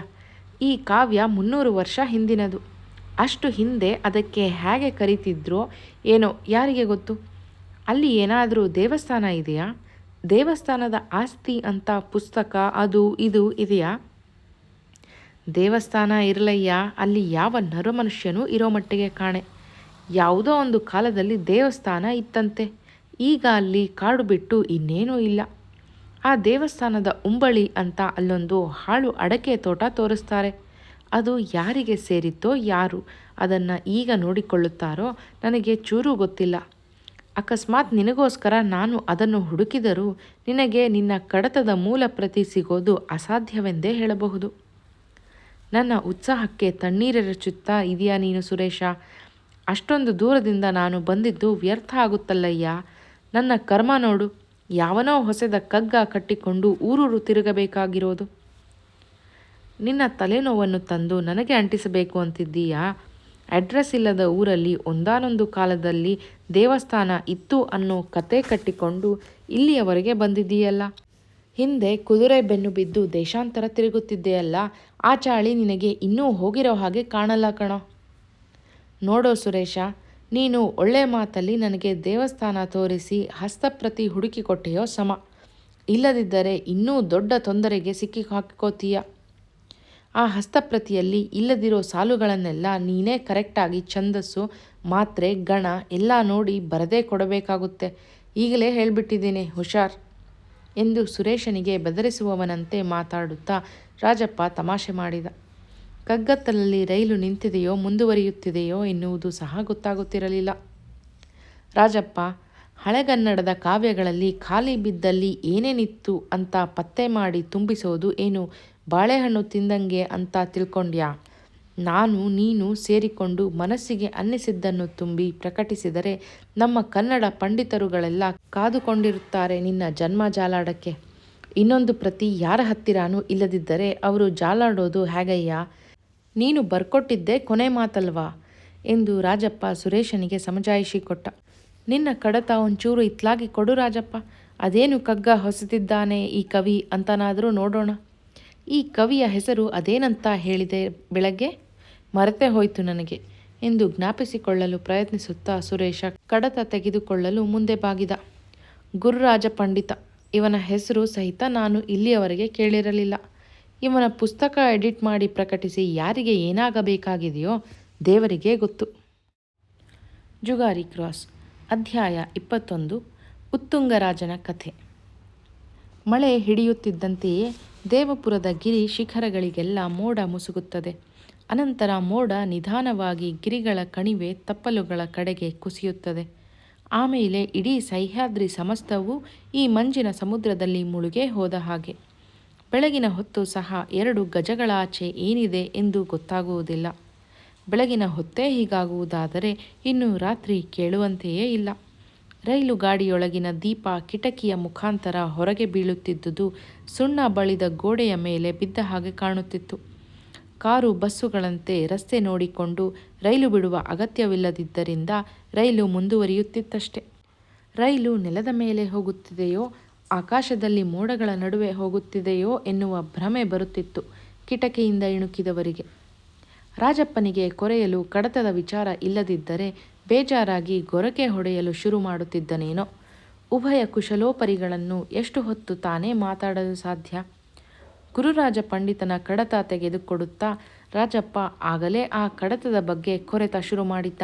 ಈ ಕಾವ್ಯ 300 ವರ್ಷ ಹಿಂದಿನದು. ಅಷ್ಟು ಹಿಂದೆ ಅದಕ್ಕೆ ಹೇಗೆ ಕರೀತಿದ್ರೋ ಏನೋ ಯಾರಿಗೆ ಗೊತ್ತು. ಅಲ್ಲಿ ಏನಾದರೂ ದೇವಸ್ಥಾನ ಇದೆಯಾ? ದೇವಸ್ಥಾನದ ಆಸ್ತಿ ಅಂತ ಪುಸ್ತಕ ಅದು ಇದು ಇದೆಯಾ? ದೇವಸ್ಥಾನ ಇರಲಯ್ಯ, ಅಲ್ಲಿ ಯಾವ ನರಮನುಷ್ಯನೂ ಇರೋ ಮಟ್ಟಿಗೆ ಕಾಣೆ. ಯಾವುದೋ ಒಂದು ಕಾಲದಲ್ಲಿ ದೇವಸ್ಥಾನ ಇತ್ತಂತೆ. ಈಗ ಅಲ್ಲಿ ಕಾಡು ಬಿಟ್ಟು ಇನ್ನೇನೂ ಇಲ್ಲ. ಆ ದೇವಸ್ಥಾನದ ಉಂಬಳಿ ಅಂತ ಅಲ್ಲೊಂದು ಹಾಳು ಅಡಕೆ ತೋಟ ತೋರಿಸ್ತಾರೆ. ಅದು ಯಾರಿಗೆ ಸೇರಿತ್ತೋ, ಯಾರು ಅದನ್ನು ಈಗ ನೋಡಿಕೊಳ್ಳುತ್ತಾರೋ ನನಗೆ ಚೂರೂ ಗೊತ್ತಿಲ್ಲ. ಅಕಸ್ಮಾತ್ ನಿನಗೋಸ್ಕರ ನಾನು ಅದನ್ನು ಹುಡುಕಿದರೂ ನಿನಗೆ ನಿನ್ನ ಕಡತದ ಮೂಲ ಪ್ರತಿ ಸಿಗೋದು ಅಸಾಧ್ಯವೆಂದೇ ಹೇಳಬಹುದು. ನನ್ನ ಉತ್ಸಾಹಕ್ಕೆ ತಣ್ಣೀರೆರಚುತ್ತಾ ಇದೆಯಾ ನೀನು ಸುರೇಶ? ಅಷ್ಟೊಂದು ದೂರದಿಂದ ನಾನು ಬಂದಿದ್ದು ವ್ಯರ್ಥ ಆಗುತ್ತಲ್ಲಯ್ಯ. ನನ್ನ ಕರ್ಮ ನೋಡು, ಯಾವನೋ ಹೊಸದ ಕಗ್ಗ ಕಟ್ಟಿಕೊಂಡು ಊರೂರು ತಿರುಗಬೇಕಾಗಿರೋದು. ನಿನ್ನ ತಲೆನೋವನ್ನು ತಂದು ನನಗೆ ಅಂಟಿಸಬೇಕು ಅಂತಿದ್ದೀಯಾ? ಅಡ್ರೆಸ್ ಇಲ್ಲದ ಊರಲ್ಲಿ ಒಂದಾನೊಂದು ಕಾಲದಲ್ಲಿ ದೇವಸ್ಥಾನ ಇತ್ತು ಅನ್ನೋ ಕತೆ ಕಟ್ಟಿಕೊಂಡು ಇಲ್ಲಿಯವರೆಗೆ ಬಂದಿದ್ದೀಯಲ್ಲ. ಹಿಂದೆ ಕುದುರೆ ಬೆನ್ನು ಬಿದ್ದು ದೇಶಾಂತರ ತಿರುಗುತ್ತಿದ್ದೆಯಲ್ಲ, ಆ ಚಾಳಿ ನಿನಗೆ ಇನ್ನೂ ಹೋಗಿರೋ ಹಾಗೆ ಕಾಣಲ್ಲ ಕಣೋ. ನೋಡೋ ಸುರೇಶ, ನೀನು ಒಳ್ಳೆ ಮಾತಲ್ಲಿ ನನಗೆ ದೇವಸ್ಥಾನ ತೋರಿಸಿ ಹಸ್ತಪ್ರತಿ ಹುಡುಕಿಕೊಟ್ಟೆಯೋ ಸಮ. ಇಲ್ಲದಿದ್ದರೆ ಇನ್ನೂ ದೊಡ್ಡ ತೊಂದರೆಗೆ ಸಿಕ್ಕಿ ಹಾಕಿಕೋತೀಯ. ಆ ಹಸ್ತಪ್ರತಿಯಲ್ಲಿ ಇಲ್ಲದಿರೋ ಸಾಲುಗಳನ್ನೆಲ್ಲ ನೀನೇ ಕರೆಕ್ಟಾಗಿ ಛಂದಸ್ಸು, ಮಾತ್ರೆ, ಗಣ ಎಲ್ಲ ನೋಡಿ ಬರದೇ ಕೊಡಬೇಕಾಗುತ್ತೆ. ಈಗಲೇ ಹೇಳಿಬಿಟ್ಟಿದ್ದೀನಿ, ಹುಷಾರ್ ಎಂದು ಸುರೇಶನಿಗೆ ಬೆದರಿಸುವವನಂತೆ ಮಾತಾಡುತ್ತಾ ರಾಜಪ್ಪ ತಮಾಷೆ ಮಾಡಿದ. ಕಗ್ಗತ್ತಲಲ್ಲಿ ರೈಲು ನಿಂತಿದೆಯೋ ಮುಂದುವರಿಯುತ್ತಿದೆಯೋ ಎನ್ನುವುದು ಸಹ ಗೊತ್ತಾಗುತ್ತಿರಲಿಲ್ಲ. ರಾಜಪ್ಪ ಹಳೆಗನ್ನಡದ ಕಾವ್ಯಗಳಲ್ಲಿ ಖಾಲಿ ಬಿದ್ದಲ್ಲಿ ಏನೇನಿತ್ತು ಅಂತ ಪತ್ತೆ ಮಾಡಿ ತುಂಬಿಸೋದು ಏನು ಬಾಳೆಹಣ್ಣು ತಿಂದಂಗೆ ಅಂತ ತಿಳ್ಕೊಂಡ್ಯಾ? ನಾನು ನೀನು ಸೇರಿಕೊಂಡು ಮನಸ್ಸಿಗೆ ಅನ್ನಿಸಿದ್ದನ್ನು ತುಂಬಿ ಪ್ರಕಟಿಸಿದರೆ ನಮ್ಮ ಕನ್ನಡ ಪಂಡಿತರುಗಳೆಲ್ಲ ಕಾದುಕೊಂಡಿರುತ್ತಾರೆ ನಿನ್ನ ಜನ್ಮ ಜಾಲಾಡಕ್ಕೆ. ಇನ್ನೊಂದು ಪ್ರತಿ ಯಾರ ಹತ್ತಿರಾನೂ ಇಲ್ಲದಿದ್ದರೆ ಅವರು ಜಾಲಾಡೋದು ಹೇಗಯ್ಯ? ನೀನು ಬರ್ಕೊಟ್ಟಿದ್ದೇ ಕೊನೆ ಮಾತಲ್ವಾ ಎಂದು ರಾಜಪ್ಪ ಸುರೇಶನಿಗೆ ಸಮಜಾಯಿಷಿ ಕೊಟ್ಟ. ನಿನ್ನ ಕಡತ ಒಂಚೂರು ಇತ್ಲಾಗಿ ಕೊಡು ರಾಜಪ್ಪ. ಅದೇನು ಕಗ್ಗ ಹೊಸತಿದ್ದಾನೆ ಈ ಕವಿ ಅಂತನಾದರೂ ನೋಡೋಣ. ಈ ಕವಿಯ ಹೆಸರು ಅದೇನಂತ ಹೇಳಿದೆ ಬೆಳಗ್ಗೆ? ಮರೆತೇ ಹೋಯಿತು ನನಗೆ ಎಂದು ಜ್ಞಾಪಿಸಿಕೊಳ್ಳಲು ಪ್ರಯತ್ನಿಸುತ್ತಾ ಸುರೇಶ ಕಡತ ತೆಗೆದುಕೊಳ್ಳಲು ಮುಂದೆ ಬಾಗಿದ. ಗುರುರಾಜ ಪಂಡಿತ ಇವನ ಹೆಸರು ಸಹಿತ ನಾನು ಇಲ್ಲಿಯವರೆಗೆ ಕೇಳಿರಲಿಲ್ಲ. ಇವನ ಪುಸ್ತಕ ಎಡಿಟ್ ಮಾಡಿ ಪ್ರಕಟಿಸಿ ಯಾರಿಗೆ ಏನಾಗಬೇಕಾಗಿದೆಯೋ ದೇವರಿಗೇ ಗೊತ್ತು. ಜುಗಾರಿ ಕ್ರಾಸ್ ಅಧ್ಯಾಯ 21 ಉತ್ತುಂಗರಾಜನ ಕಥೆ. ಮಳೆ ಹಿಡಿಯುತ್ತಿದ್ದಂತೆಯೇ ದೇವಪುರದ ಗಿರಿ ಶಿಖರಗಳಿಗೆಲ್ಲ ಮೋಡ ಮುಸುಗುತ್ತದೆ. ಅನಂತರ ಮೋಡ ನಿಧಾನವಾಗಿ ಗಿರಿಗಳ ಕಣಿವೆ ತಪ್ಪಲುಗಳ ಕಡೆಗೆ ಕುಸಿಯುತ್ತದೆ. ಆಮೇಲೆ ಇಡೀ ಸಹ್ಯಾದ್ರಿ ಸಮಸ್ತವೂ ಈ ಮಂಜಿನ ಸಮುದ್ರದಲ್ಲಿ ಮುಳುಗೇ ಹೋದ ಹಾಗೆ. ಬೆಳಗಿನ ಹೊತ್ತು ಸಹ 2 ಗಜಗಳಾಚೆ ಏನಿದೆ ಎಂದು ಗೊತ್ತಾಗುವುದಿಲ್ಲ. ಬೆಳಗಿನ ಹೊತ್ತೇ ಹೀಗಾಗುವುದಾದರೆ ಇನ್ನು ರಾತ್ರಿ ಕೇಳುವಂತೆಯೇ ಇಲ್ಲ. ರೈಲು ಗಾಡಿಯೊಳಗಿನ ದೀಪ ಕಿಟಕಿಯ ಮುಖಾಂತರ ಹೊರಗೆ ಬೀಳುತ್ತಿದ್ದುದು ಸುಣ್ಣ ಬಳಿದ ಗೋಡೆಯ ಮೇಲೆ ಬಿದ್ದ ಹಾಗೆ ಕಾಣುತ್ತಿತ್ತು. ಕಾರು ಬಸ್ಸುಗಳಂತೆ ರಸ್ತೆ ನೋಡಿಕೊಂಡು ರೈಲು ಬಿಡುವ ಅಗತ್ಯವಿಲ್ಲದಿದ್ದರಿಂದ ರೈಲು ಮುಂದುವರಿಯುತ್ತಿತ್ತಷ್ಟೆ. ರೈಲು ನೆಲದ ಮೇಲೆ ಹೋಗುತ್ತಿದೆಯೋ ಆಕಾಶದಲ್ಲಿ ಮೋಡಗಳ ನಡುವೆ ಹೋಗುತ್ತಿದೆಯೋ ಎನ್ನುವ ಭ್ರಮೆ ಬರುತ್ತಿತ್ತು ಕಿಟಕಿಯಿಂದ ಇಣುಕಿದವರಿಗೆ. ರಾಜಪ್ಪನಿಗೆ ಕೊರೆಯಲು ಕಡತದ ವಿಚಾರ ಇಲ್ಲದಿದ್ದರೆ ಬೇಜಾರಾಗಿ ಗೊರಕೆ ಹೊಡೆಯಲು ಶುರು ಮಾಡುತ್ತಿದ್ದನೇನೋ. ಉಭಯ ಕುಶಲೋಪರಿಗಳನ್ನು ಎಷ್ಟು ಹೊತ್ತು ತಾನೇ ಮಾತಾಡಲು ಸಾಧ್ಯ? ಗುರುರಾಜ ಪಂಡಿತನ ಕಡತ ತೆಗೆದುಕೊಡುತ್ತಾ ರಾಜಪ್ಪ ಆಗಲೇ ಆ ಕಡತದ ಬಗ್ಗೆ ಕೊರೆತ ಶುರು ಮಾಡಿದ್ದ.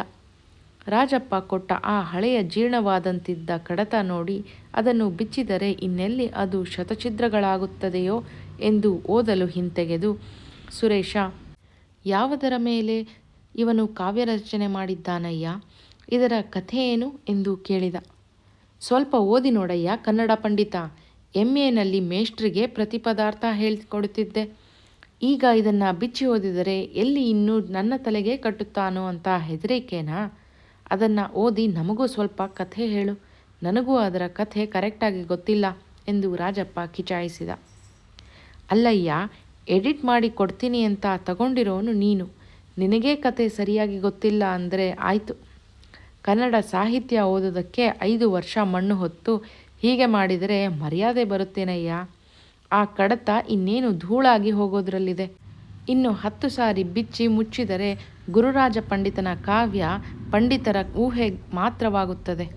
ರಾಜಪ್ಪ ಕೊಟ್ಟ ಆ ಹಳೆಯ ಜೀರ್ಣವಾದಂತಿದ್ದ ಕಡತ ನೋಡಿ ಅದನ್ನು ಬಿಚ್ಚಿದರೆ ಇನ್ನೆಲ್ಲಿ ಅದು ಶತಛಿದ್ರಗಳಾಗುತ್ತದೆಯೋ ಎಂದು ಓದಲು ಹಿಂತೆಗೆದು, ಸುರೇಶ, ಯಾವುದರ ಮೇಲೆ ಇವನು ಕಾವ್ಯ ರಚನೆ ಮಾಡಿದ್ದಾನಯ್ಯ? ಇದರ ಕಥೆ ಏನು ಎಂದು ಕೇಳಿದ. ಸ್ವಲ್ಪ ಓದಿ ನೋಡಯ್ಯ ಕನ್ನಡ ಪಂಡಿತ. MAನಲ್ಲಿ ಮೇಷ್ಟ್ರಿಗೆ ಪ್ರತಿಪದಾರ್ಥ ಹೇಳಿಕೊಡುತ್ತಿದ್ದೆ. ಈಗ ಇದನ್ನು ಬಿಚ್ಚಿ ಓದಿದರೆ ಎಲ್ಲಿ ಇನ್ನೂ ನನ್ನ ತಲೆಗೆ ಕಟ್ಟುತ್ತಾನೋ ಅಂತ ಹೆದರಿಕೆನಾ? ಅದನ್ನು ಓದಿ ನಮಗೂ ಸ್ವಲ್ಪ ಕಥೆ ಹೇಳು. ನನಗೂ ಅದರ ಕಥೆ ಕರೆಕ್ಟಾಗಿ ಗೊತ್ತಿಲ್ಲ ಎಂದು ರಾಜಪ್ಪ ಕಿಚಾಯಿಸಿದ. ಅಲ್ಲಯ್ಯ, ಎಡಿಟ್ ಮಾಡಿ ಕೊಡ್ತೀನಿ ಅಂತ ತಗೊಂಡಿರೋನು ನೀನು. ನಿನಗೇ ಕತೆ ಸರಿಯಾಗಿ ಗೊತ್ತಿಲ್ಲ ಅಂದರೆ ಆಯಿತು. ಕನ್ನಡ ಸಾಹಿತ್ಯ ಓದೋದಕ್ಕೆ 5 ವರ್ಷ ಮಣ್ಣು ಹೊತ್ತು ಹೀಗೆ ಮಾಡಿದರೆ ಮರ್ಯಾದೆ ಬರುತ್ತೇನಯ್ಯ? ಆ ಕಡತ ಇನ್ನೇನು ಧೂಳಾಗಿ ಹೋಗೋದ್ರಲ್ಲಿದೆ. ಇನ್ನು 10 ಸಾರಿ ಬಿಚ್ಚಿ ಮುಚ್ಚಿದರೆ ಗುರುರಾಜ ಪಂಡಿತನ ಕಾವ್ಯ ಪಂಡಿತರ ಊಹೆ ಮಾತ್ರವಾಗುತ್ತದೆ.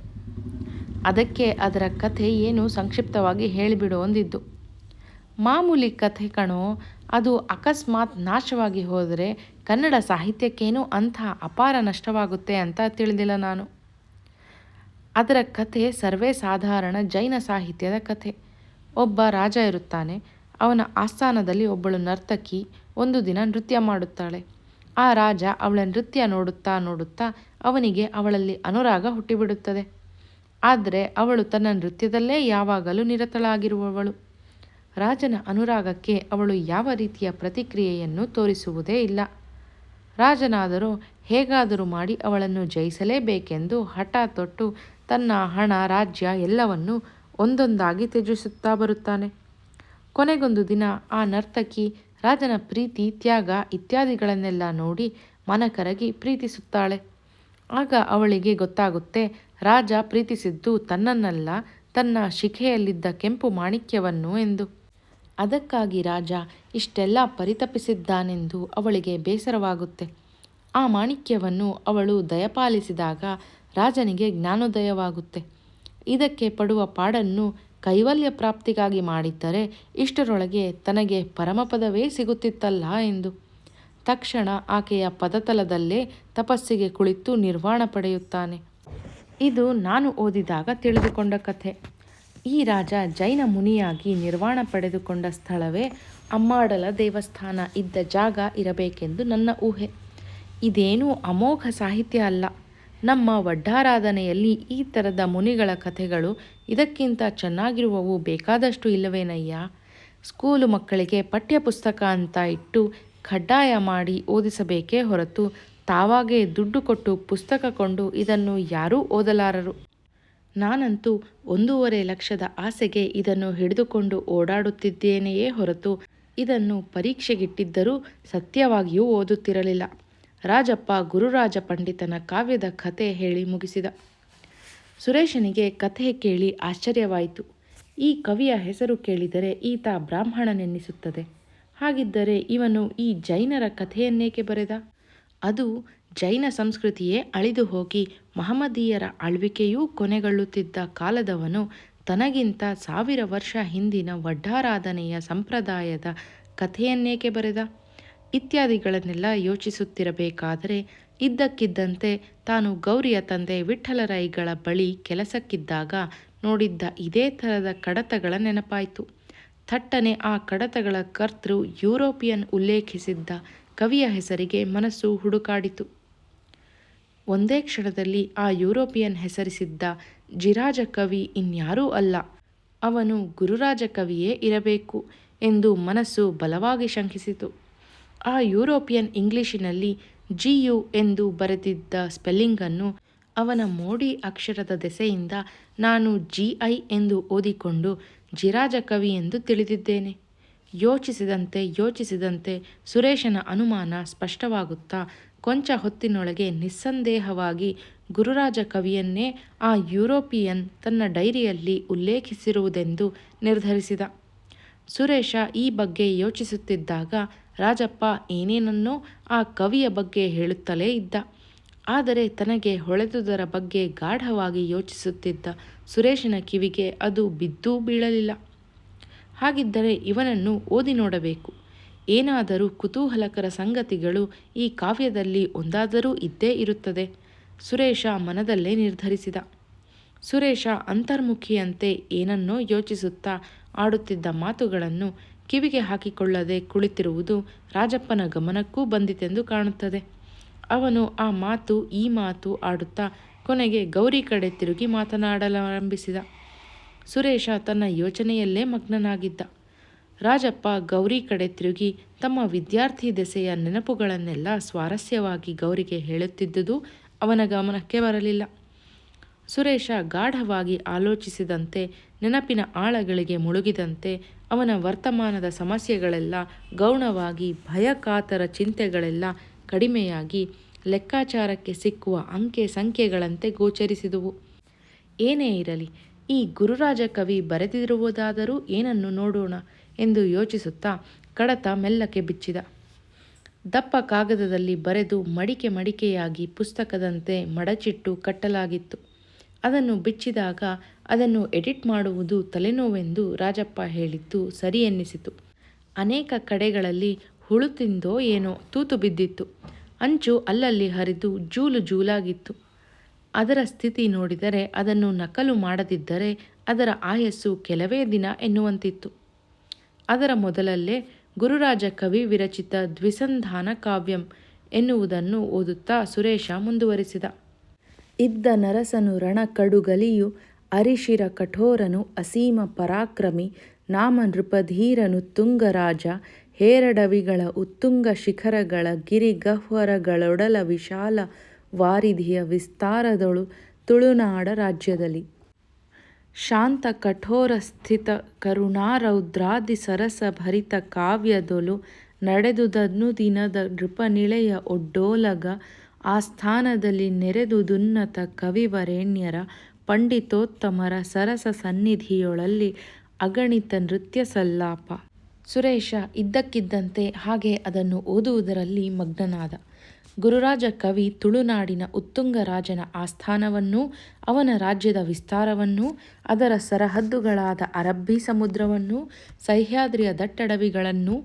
ಅದಕ್ಕೆ ಅದರ ಕಥೆ ಏನು ಸಂಕ್ಷಿಪ್ತವಾಗಿ ಹೇಳಿಬಿಡು ಅಂದಿದ್ದು. ಮಾಮೂಲಿ ಕಥೆ ಕಣೋ, ಅದು ಅಕಸ್ಮಾತ್ ನಾಶವಾಗಿ ಹೋದರೆ ಕನ್ನಡ ಸಾಹಿತ್ಯಕ್ಕೇನೂ ಅಂಥ ಅಪಾರ ನಷ್ಟವಾಗುತ್ತೆ ಅಂತ ತಿಳಿದಿಲ್ಲ ನಾನು. ಅದರ ಕಥೆ ಸರ್ವೇ ಸಾಧಾರಣ ಜೈನ ಸಾಹಿತ್ಯದ ಕಥೆ. ಒಬ್ಬ ರಾಜ ಇರುತ್ತಾನೆ. ಅವನ ಆಸ್ಥಾನದಲ್ಲಿ ಒಬ್ಬಳು ನರ್ತಕಿ ಒಂದು ದಿನ ನೃತ್ಯ ಮಾಡುತ್ತಾಳೆ. ಆ ರಾಜ ಅವಳ ನೃತ್ಯ ನೋಡುತ್ತಾ ನೋಡುತ್ತಾ ಅವನಿಗೆ ಅವಳಲ್ಲಿ ಅನುರಾಗ ಹುಟ್ಟಿಬಿಡುತ್ತದೆ. ಆದರೆ ಅವಳು ತನ್ನ ನೃತ್ಯದಲ್ಲೇ ಯಾವಾಗಲೂ ನಿರತಳಾಗಿರುವವಳು. ರಾಜನ ಅನುರಾಗಕ್ಕೆ ಅವಳು ಯಾವ ರೀತಿಯ ಪ್ರತಿಕ್ರಿಯೆಯನ್ನು ತೋರಿಸುವುದೇ ಇಲ್ಲ. ರಾಜನಾದರೂ ಹೇಗಾದರೂ ಮಾಡಿ ಅವಳನ್ನು ಜಯಿಸಲೇಬೇಕೆಂದು ಹಠ ತೊಟ್ಟು ತನ್ನ ಹಣ, ರಾಜ್ಯ ಎಲ್ಲವನ್ನೂ ಒಂದೊಂದಾಗಿ ತ್ಯಜಿಸುತ್ತಾ ಬರುತ್ತಾನೆ. ಕೊನೆಗೊಂದು ದಿನ ಆ ನರ್ತಕಿ ರಾಜನ ಪ್ರೀತಿ, ತ್ಯಾಗ ಇತ್ಯಾದಿಗಳನ್ನೆಲ್ಲ ನೋಡಿ ಮನಕರಗಿ ಪ್ರೀತಿಸುತ್ತಾಳೆ. ಆಗ ಅವಳಿಗೆ ಗೊತ್ತಾಗುತ್ತೆ ರಾಜ ಪ್ರೀತಿಸಿದ್ದು ತನ್ನನ್ನಲ್ಲ, ತನ್ನ ಶಿಖೆಯಲ್ಲಿದ್ದ ಕೆಂಪು ಮಾಣಿಕ್ಯವನ್ನು ಎಂದು. ಅದಕ್ಕಾಗಿ ರಾಜ ಇಷ್ಟೆಲ್ಲ ಪರಿತಪಿಸಿದ್ದಾನೆಂದು ಅವಳಿಗೆ ಬೇಸರವಾಗುತ್ತೆ. ಆ ಮಾಣಿಕ್ಯವನ್ನು ಅವಳು ದಯಪಾಲಿಸಿದಾಗ ರಾಜನಿಗೆ ಜ್ಞಾನೋದಯವಾಗುತ್ತೆ. ಇದಕ್ಕೆ ಪಡುವ ಪಾಡನ್ನು ಕೈವಲ್ಯ ಪ್ರಾಪ್ತಿಗಾಗಿ ಮಾಡಿದ್ದರೆ ಇಷ್ಟರೊಳಗೆ ತನಗೆ ಪರಮಪದವೇ ಸಿಗುತ್ತಿತ್ತಲ್ಲ ಎಂದು. ತಕ್ಷಣ ಆಕೆಯ ಪದತಲದಲ್ಲೇ ತಪಸ್ಸಿಗೆ ಕುಳಿತು ನಿರ್ವಾಣ ಪಡೆಯುತ್ತಾನೆ. ಇದು ನಾನು ಓದಿದಾಗ ತಿಳಿದುಕೊಂಡ ಕಥೆ. ಈ ರಾಜ ಜೈನ ಮುನಿಯಾಗಿ ನಿರ್ವಾಣ ಪಡೆದುಕೊಂಡ ಸ್ಥಳವೇ ಅಮ್ಮಾಡಲ ದೇವಸ್ಥಾನ ಇದ್ದ ಜಾಗ ಇರಬೇಕೆಂದು ನನ್ನ ಊಹೆ. ಇದೇನೂ ಅಮೋಘ ಸಾಹಿತ್ಯ ಅಲ್ಲ. ನಮ್ಮ ವಡ್ಡಾರಾಧನೆಯಲ್ಲಿ ಈ ಥರದ ಮುನಿಗಳ ಕಥೆಗಳು ಇದಕ್ಕಿಂತ ಚೆನ್ನಾಗಿರುವವು ಬೇಕಾದಷ್ಟು ಇಲ್ಲವೇನಯ್ಯ. ಸ್ಕೂಲು ಮಕ್ಕಳಿಗೆ ಪಠ್ಯಪುಸ್ತಕ ಅಂತ ಇಟ್ಟು ಕಡ್ಡಾಯ ಮಾಡಿ ಓದಿಸಬೇಕೇ ಹೊರತು ತಾವಾಗೇ ದುಡ್ಡು ಕೊಟ್ಟು ಪುಸ್ತಕ ಕೊಂಡು ಇದನ್ನು ಯಾರೂ ಓದಲಾರರು. ನಾನಂತೂ 1.5 ಲಕ್ಷದ ಆಸೆಗೆ ಇದನ್ನು ಹಿಡಿದುಕೊಂಡು ಓಡಾಡುತ್ತಿದ್ದೇನೆಯೇ ಹೊರತು ಇದನ್ನು ಪರೀಕ್ಷೆಗಿಟ್ಟಿದ್ದರೂ ಸತ್ಯವಾಗಿಯೂ ಓದುತ್ತಿರಲಿಲ್ಲ. ರಾಜಪ್ಪ ಗುರುರಾಜ ಪಂಡಿತನ ಕಾವ್ಯದ ಕಥೆ ಹೇಳಿ ಮುಗಿಸಿದ. ಸುರೇಶನಿಗೆ ಕಥೆ ಕೇಳಿ ಆಶ್ಚರ್ಯವಾಯಿತು. ಈ ಕವಿಯ ಹೆಸರು ಕೇಳಿದರೆ ಈತ ಬ್ರಾಹ್ಮಣನೆನ್ನಿಸುತ್ತದೆ. ಹಾಗಿದ್ದರೆ ಇವನು ಈ ಜೈನರ ಕಥೆಯನ್ನೇಕೆ ಬರೆದ? ಅದು ಜೈನ ಸಂಸ್ಕೃತಿಯೇ ಅಳಿದು ಹೋಗಿ ಮಹಮ್ಮದೀಯರ ಆಳ್ವಿಕೆಯೂ ಕೊನೆಗೊಳ್ಳುತ್ತಿದ್ದ ಕಾಲದವನು ತನಗಿಂತ 1000 ವರ್ಷ ಹಿಂದಿನ ವಡ್ಡಾರಾಧನೆಯ ಸಂಪ್ರದಾಯದ ಕಥೆಯನ್ನೇಕೆ ಬರೆದ? ಇತ್ಯಾದಿಗಳನ್ನೆಲ್ಲ ಯೋಚಿಸುತ್ತಿರಬೇಕಾದರೆ ಇದ್ದಕ್ಕಿದ್ದಂತೆ ತಾನು ಗೌರಿಯ ತಂದೆ ವಿಠ್ಠಲರೈಗಳ ಬಳಿ ಕೆಲಸಕ್ಕಿದ್ದಾಗ ನೋಡಿದ್ದ ಇದೇ ಥರದ ಕಡತಗಳ ನೆನಪಾಯಿತು. ಥಟ್ಟನೆ ಆ ಕಡತಗಳ ಕರ್ತೃ ಯುರೋಪಿಯನ್ ಉಲ್ಲೇಖಿಸಿದ್ದ ಕವಿಯ ಹೆಸರಿಗೆ ಮನಸ್ಸು ಹುಡುಕಾಡಿತು. ಒಂದೇ ಕ್ಷಣದಲ್ಲಿ ಆ ಯುರೋಪಿಯನ್ ಹೆಸರಿಸಿದ್ದ ಜಿರಾಜ ಕವಿ ಇನ್ಯಾರೂ ಅಲ್ಲ, ಅವನು ಗುರುರಾಜ ಕವಿಯೇ ಇರಬೇಕು ಎಂದು ಮನಸ್ಸು ಬಲವಾಗಿ ಶಂಕಿಸಿತು. ಆ ಯುರೋಪಿಯನ್ ಇಂಗ್ಲಿಷಿನಲ್ಲಿ GU ಎಂದು ಬರೆದಿದ್ದ ಸ್ಪೆಲ್ಲಿಂಗನ್ನು ಅವನ ಮೋಡಿ ಅಕ್ಷರದ ದೆಸೆಯಿಂದ ನಾನು GI ಎಂದು ಓದಿಕೊಂಡು ಜಿರಾಜ ಕವಿ ಎಂದು ತಿಳಿದಿದ್ದೇನೆ. ಯೋಚಿಸಿದಂತೆ ಸುರೇಶನ ಅನುಮಾನ ಸ್ಪಷ್ಟವಾಗುತ್ತಾ ಕೊಂಚ ಹೊತ್ತಿನೊಳಗೆ ನಿಸ್ಸಂದೇಹವಾಗಿ ಗುರುರಾಜ ಕವಿಯನ್ನೇ ಆ ಯುರೋಪಿಯನ್ ತನ್ನ ಡೈರಿಯಲ್ಲಿ ಉಲ್ಲೇಖಿಸಿರುವುದೆಂದು ನಿರ್ಧರಿಸಿದ. ಸುರೇಶ ಈ ಬಗ್ಗೆ ಯೋಚಿಸುತ್ತಿದ್ದಾಗ ರಾಜಪ್ಪ ಏನೇನನ್ನೋ ಆ ಕವಿಯ ಬಗ್ಗೆ ಹೇಳುತ್ತಲೇ ಇದ್ದ. ಆದರೆ ತನಗೆ ಹೊಳೆದುದರ ಬಗ್ಗೆ ಗಾಢವಾಗಿ ಯೋಚಿಸುತ್ತಿದ್ದ ಸುರೇಶನ ಕಿವಿಗೆ ಅದು ಬಿದ್ದೂ ಬೀಳಲಿಲ್ಲ. ಹಾಗಿದ್ದರೆ ಇವನನ್ನು ಓದಿ ನೋಡಬೇಕು. ಏನಾದರೂ ಕುತೂಹಲಕರ ಸಂಗತಿಗಳು ಈ ಕಾವ್ಯದಲ್ಲಿ ಒಂದಾದರೂ ಇದ್ದೇ ಇರುತ್ತದೆ. ಸುರೇಶ ಮನದಲ್ಲೇ ನಿರ್ಧರಿಸಿದ. ಸುರೇಶ ಅಂತರ್ಮುಖಿಯಂತೆ ಏನನ್ನೋ ಯೋಚಿಸುತ್ತಾ ಆಡುತ್ತಿದ್ದ ಮಾತುಗಳನ್ನು ಕಿವಿಗೆ ಹಾಕಿಕೊಳ್ಳದೆ ಕುಳಿತಿರುವುದು ರಾಜಪ್ಪನ ಗಮನಕ್ಕೂ ಬಂದಿತೆಂದು ಕಾಣುತ್ತದೆ. ಅವನು ಆ ಮಾತು ಈ ಮಾತು ಆಡುತ್ತಾ ಕೊನೆಗೆ ಗೌರಿ ಕಡೆ ತಿರುಗಿ ಮಾತನಾಡಲಾರಂಭಿಸಿದ. ಸುರೇಶ ತನ್ನ ಯೋಚನೆಯಲ್ಲೇ ಮಗ್ನನಾಗಿದ್ದ. ರಾಜಪ್ಪ ಗೌರಿ ಕಡೆ ತಿರುಗಿ ತಮ್ಮ ವಿದ್ಯಾರ್ಥಿ ದೆಸೆಯ ನೆನಪುಗಳನ್ನೆಲ್ಲ ಸ್ವಾರಸ್ಯವಾಗಿ ಗೌರಿಗೆ ಹೇಳುತ್ತಿದ್ದುದು ಅವನ ಗಮನಕ್ಕೆ ಬರಲಿಲ್ಲ. ಸುರೇಶ ಗಾಢವಾಗಿ ಆಲೋಚಿಸಿದಂತೆ, ನೆನಪಿನ ಆಳಗಳಿಗೆ ಮುಳುಗಿದಂತೆ ಅವನ ವರ್ತಮಾನದ ಸಮಸ್ಯೆಗಳೆಲ್ಲ ಗೌಣವಾಗಿ, ಭಯಕಾತರ ಚಿಂತೆಗಳೆಲ್ಲ ಕಡಿಮೆಯಾಗಿ ಲೆಕ್ಕಾಚಾರಕ್ಕೆ ಸಿಕ್ಕುವ ಅಂಕೆ ಸಂಖ್ಯೆಗಳಂತೆ ಗೋಚರಿಸಿದುವು. ಏನೇ ಇರಲಿ, ಈ ಗುರುರಾಜ ಕವಿ ಬರೆದಿರುವುದಾದರೂ ಏನನ್ನು ನೋಡೋಣ ಎಂದು ಯೋಚಿಸುತ್ತಾ ಕಡತ ಮೆಲ್ಲಕ್ಕೆ ಬಿಚ್ಚಿದ. ದಪ್ಪ ಕಾಗದದಲ್ಲಿ ಬರೆದು ಮಡಿಕೆಯಾಗಿ ಪುಸ್ತಕದಂತೆ ಮಡಚಿಟ್ಟು ಕಟ್ಟಲಾಗಿತ್ತು. ಅದನ್ನು ಬಿಚ್ಚಿದಾಗ ಅದನ್ನು ಎಡಿಟ್ ಮಾಡುವುದು ತಲೆನೋವೆಂದು ರಾಜಪ್ಪ ಹೇಳಿದ್ದು ಸರಿ ಎನ್ನಿಸಿತು. ಅನೇಕ ಕಡೆಗಳಲ್ಲಿ ಹುಳು ತಿಂದೋ ಏನೋ ತೂತು ಬಿದ್ದಿತ್ತು. ಅಂಚು ಅಲ್ಲಲ್ಲಿ ಹರಿದು ಜೂಲಾಗಿತ್ತು. ಅದರ ಸ್ಥಿತಿ ನೋಡಿದರೆ ಅದನ್ನು ನಕಲು ಮಾಡದಿದ್ದರೆ ಅದರ ಆಯಸ್ಸು ಕೆಲವೇ ದಿನ ಎನ್ನುವಂತಿತ್ತು. ಅದರ ಮೊದಲಲ್ಲೇ ಗುರುರಾಜ ಕವಿ ವಿರಚಿತ ದ್ವಿಸಂಧಾನ ಕಾವ್ಯಂ ಎನ್ನುವುದನ್ನು ಓದುತ್ತಾ ಸುರೇಶ ಮುಂದುವರಿಸಿದ. ಇದ್ದ ನರಸನು ರಣ ಕಡುಗಲಿಯು ಅರಿಶಿರ ಕಠೋರನು ಅಸೀಮ ಪರಾಕ್ರಮಿ ನಾಮ ನೃಪಧೀರನು ತುಂಗರಾಜ ಹೇರಡವಿಗಳ ಉತ್ತುಂಗ ಶಿಖರಗಳ ಗಿರಿಗಹ್ವರಗಳೊಡಲ ವಿಶಾಲ ವಾರಿಧಿಯ ವಿಸ್ತಾರದೊಳು ತುಳುನಾಡ ರಾಜ್ಯದಲ್ಲಿ ಶಾಂತ ಕಠೋರ ಸ್ಥಿತ ಕರುಣಾರೌದ್ರಾದಿ ಸರಸ ಭರಿತ ಕಾವ್ಯದೊಲು ನಡೆದುದನ್ನು ದಿನದ ನೃಪನಿಳೆಯ ಒಡ್ಡೋಲಗ ಆಸ್ಥಾನದಲ್ಲಿ ನೆರೆದುದುನ್ನತ ಕವಿವರೇಣ್ಯರ ಪಂಡಿತೋತ್ತಮರ ಸರಸ ಸನ್ನಿಧಿಯೊಳಲ್ಲಿ ಅಗಣಿತ ನೃತ್ಯ ಸಲ್ಲಾಪ. ಸುರೇಶ ಇದ್ದಕ್ಕಿದ್ದಂತೆ ಹಾಗೆ ಅದನ್ನು ಓದುವುದರಲ್ಲಿ ಮಗ್ನನಾದ. ಗುರುರಾಜ ಕವಿ ತುಳುನಾಡಿನ ಉತ್ತುಂಗ ರಾಜನ ಆಸ್ಥಾನವನ್ನೂ ಅವನ ರಾಜ್ಯದ ವಿಸ್ತಾರವನ್ನೂ ಅದರ ಸರಹದ್ದುಗಳಾದ ಅರಬ್ಬಿ ಸಮುದ್ರವನ್ನೂ ಸಹ್ಯಾದ್ರಿಯ ದಟ್ಟಡವಿಗಳನ್ನೂ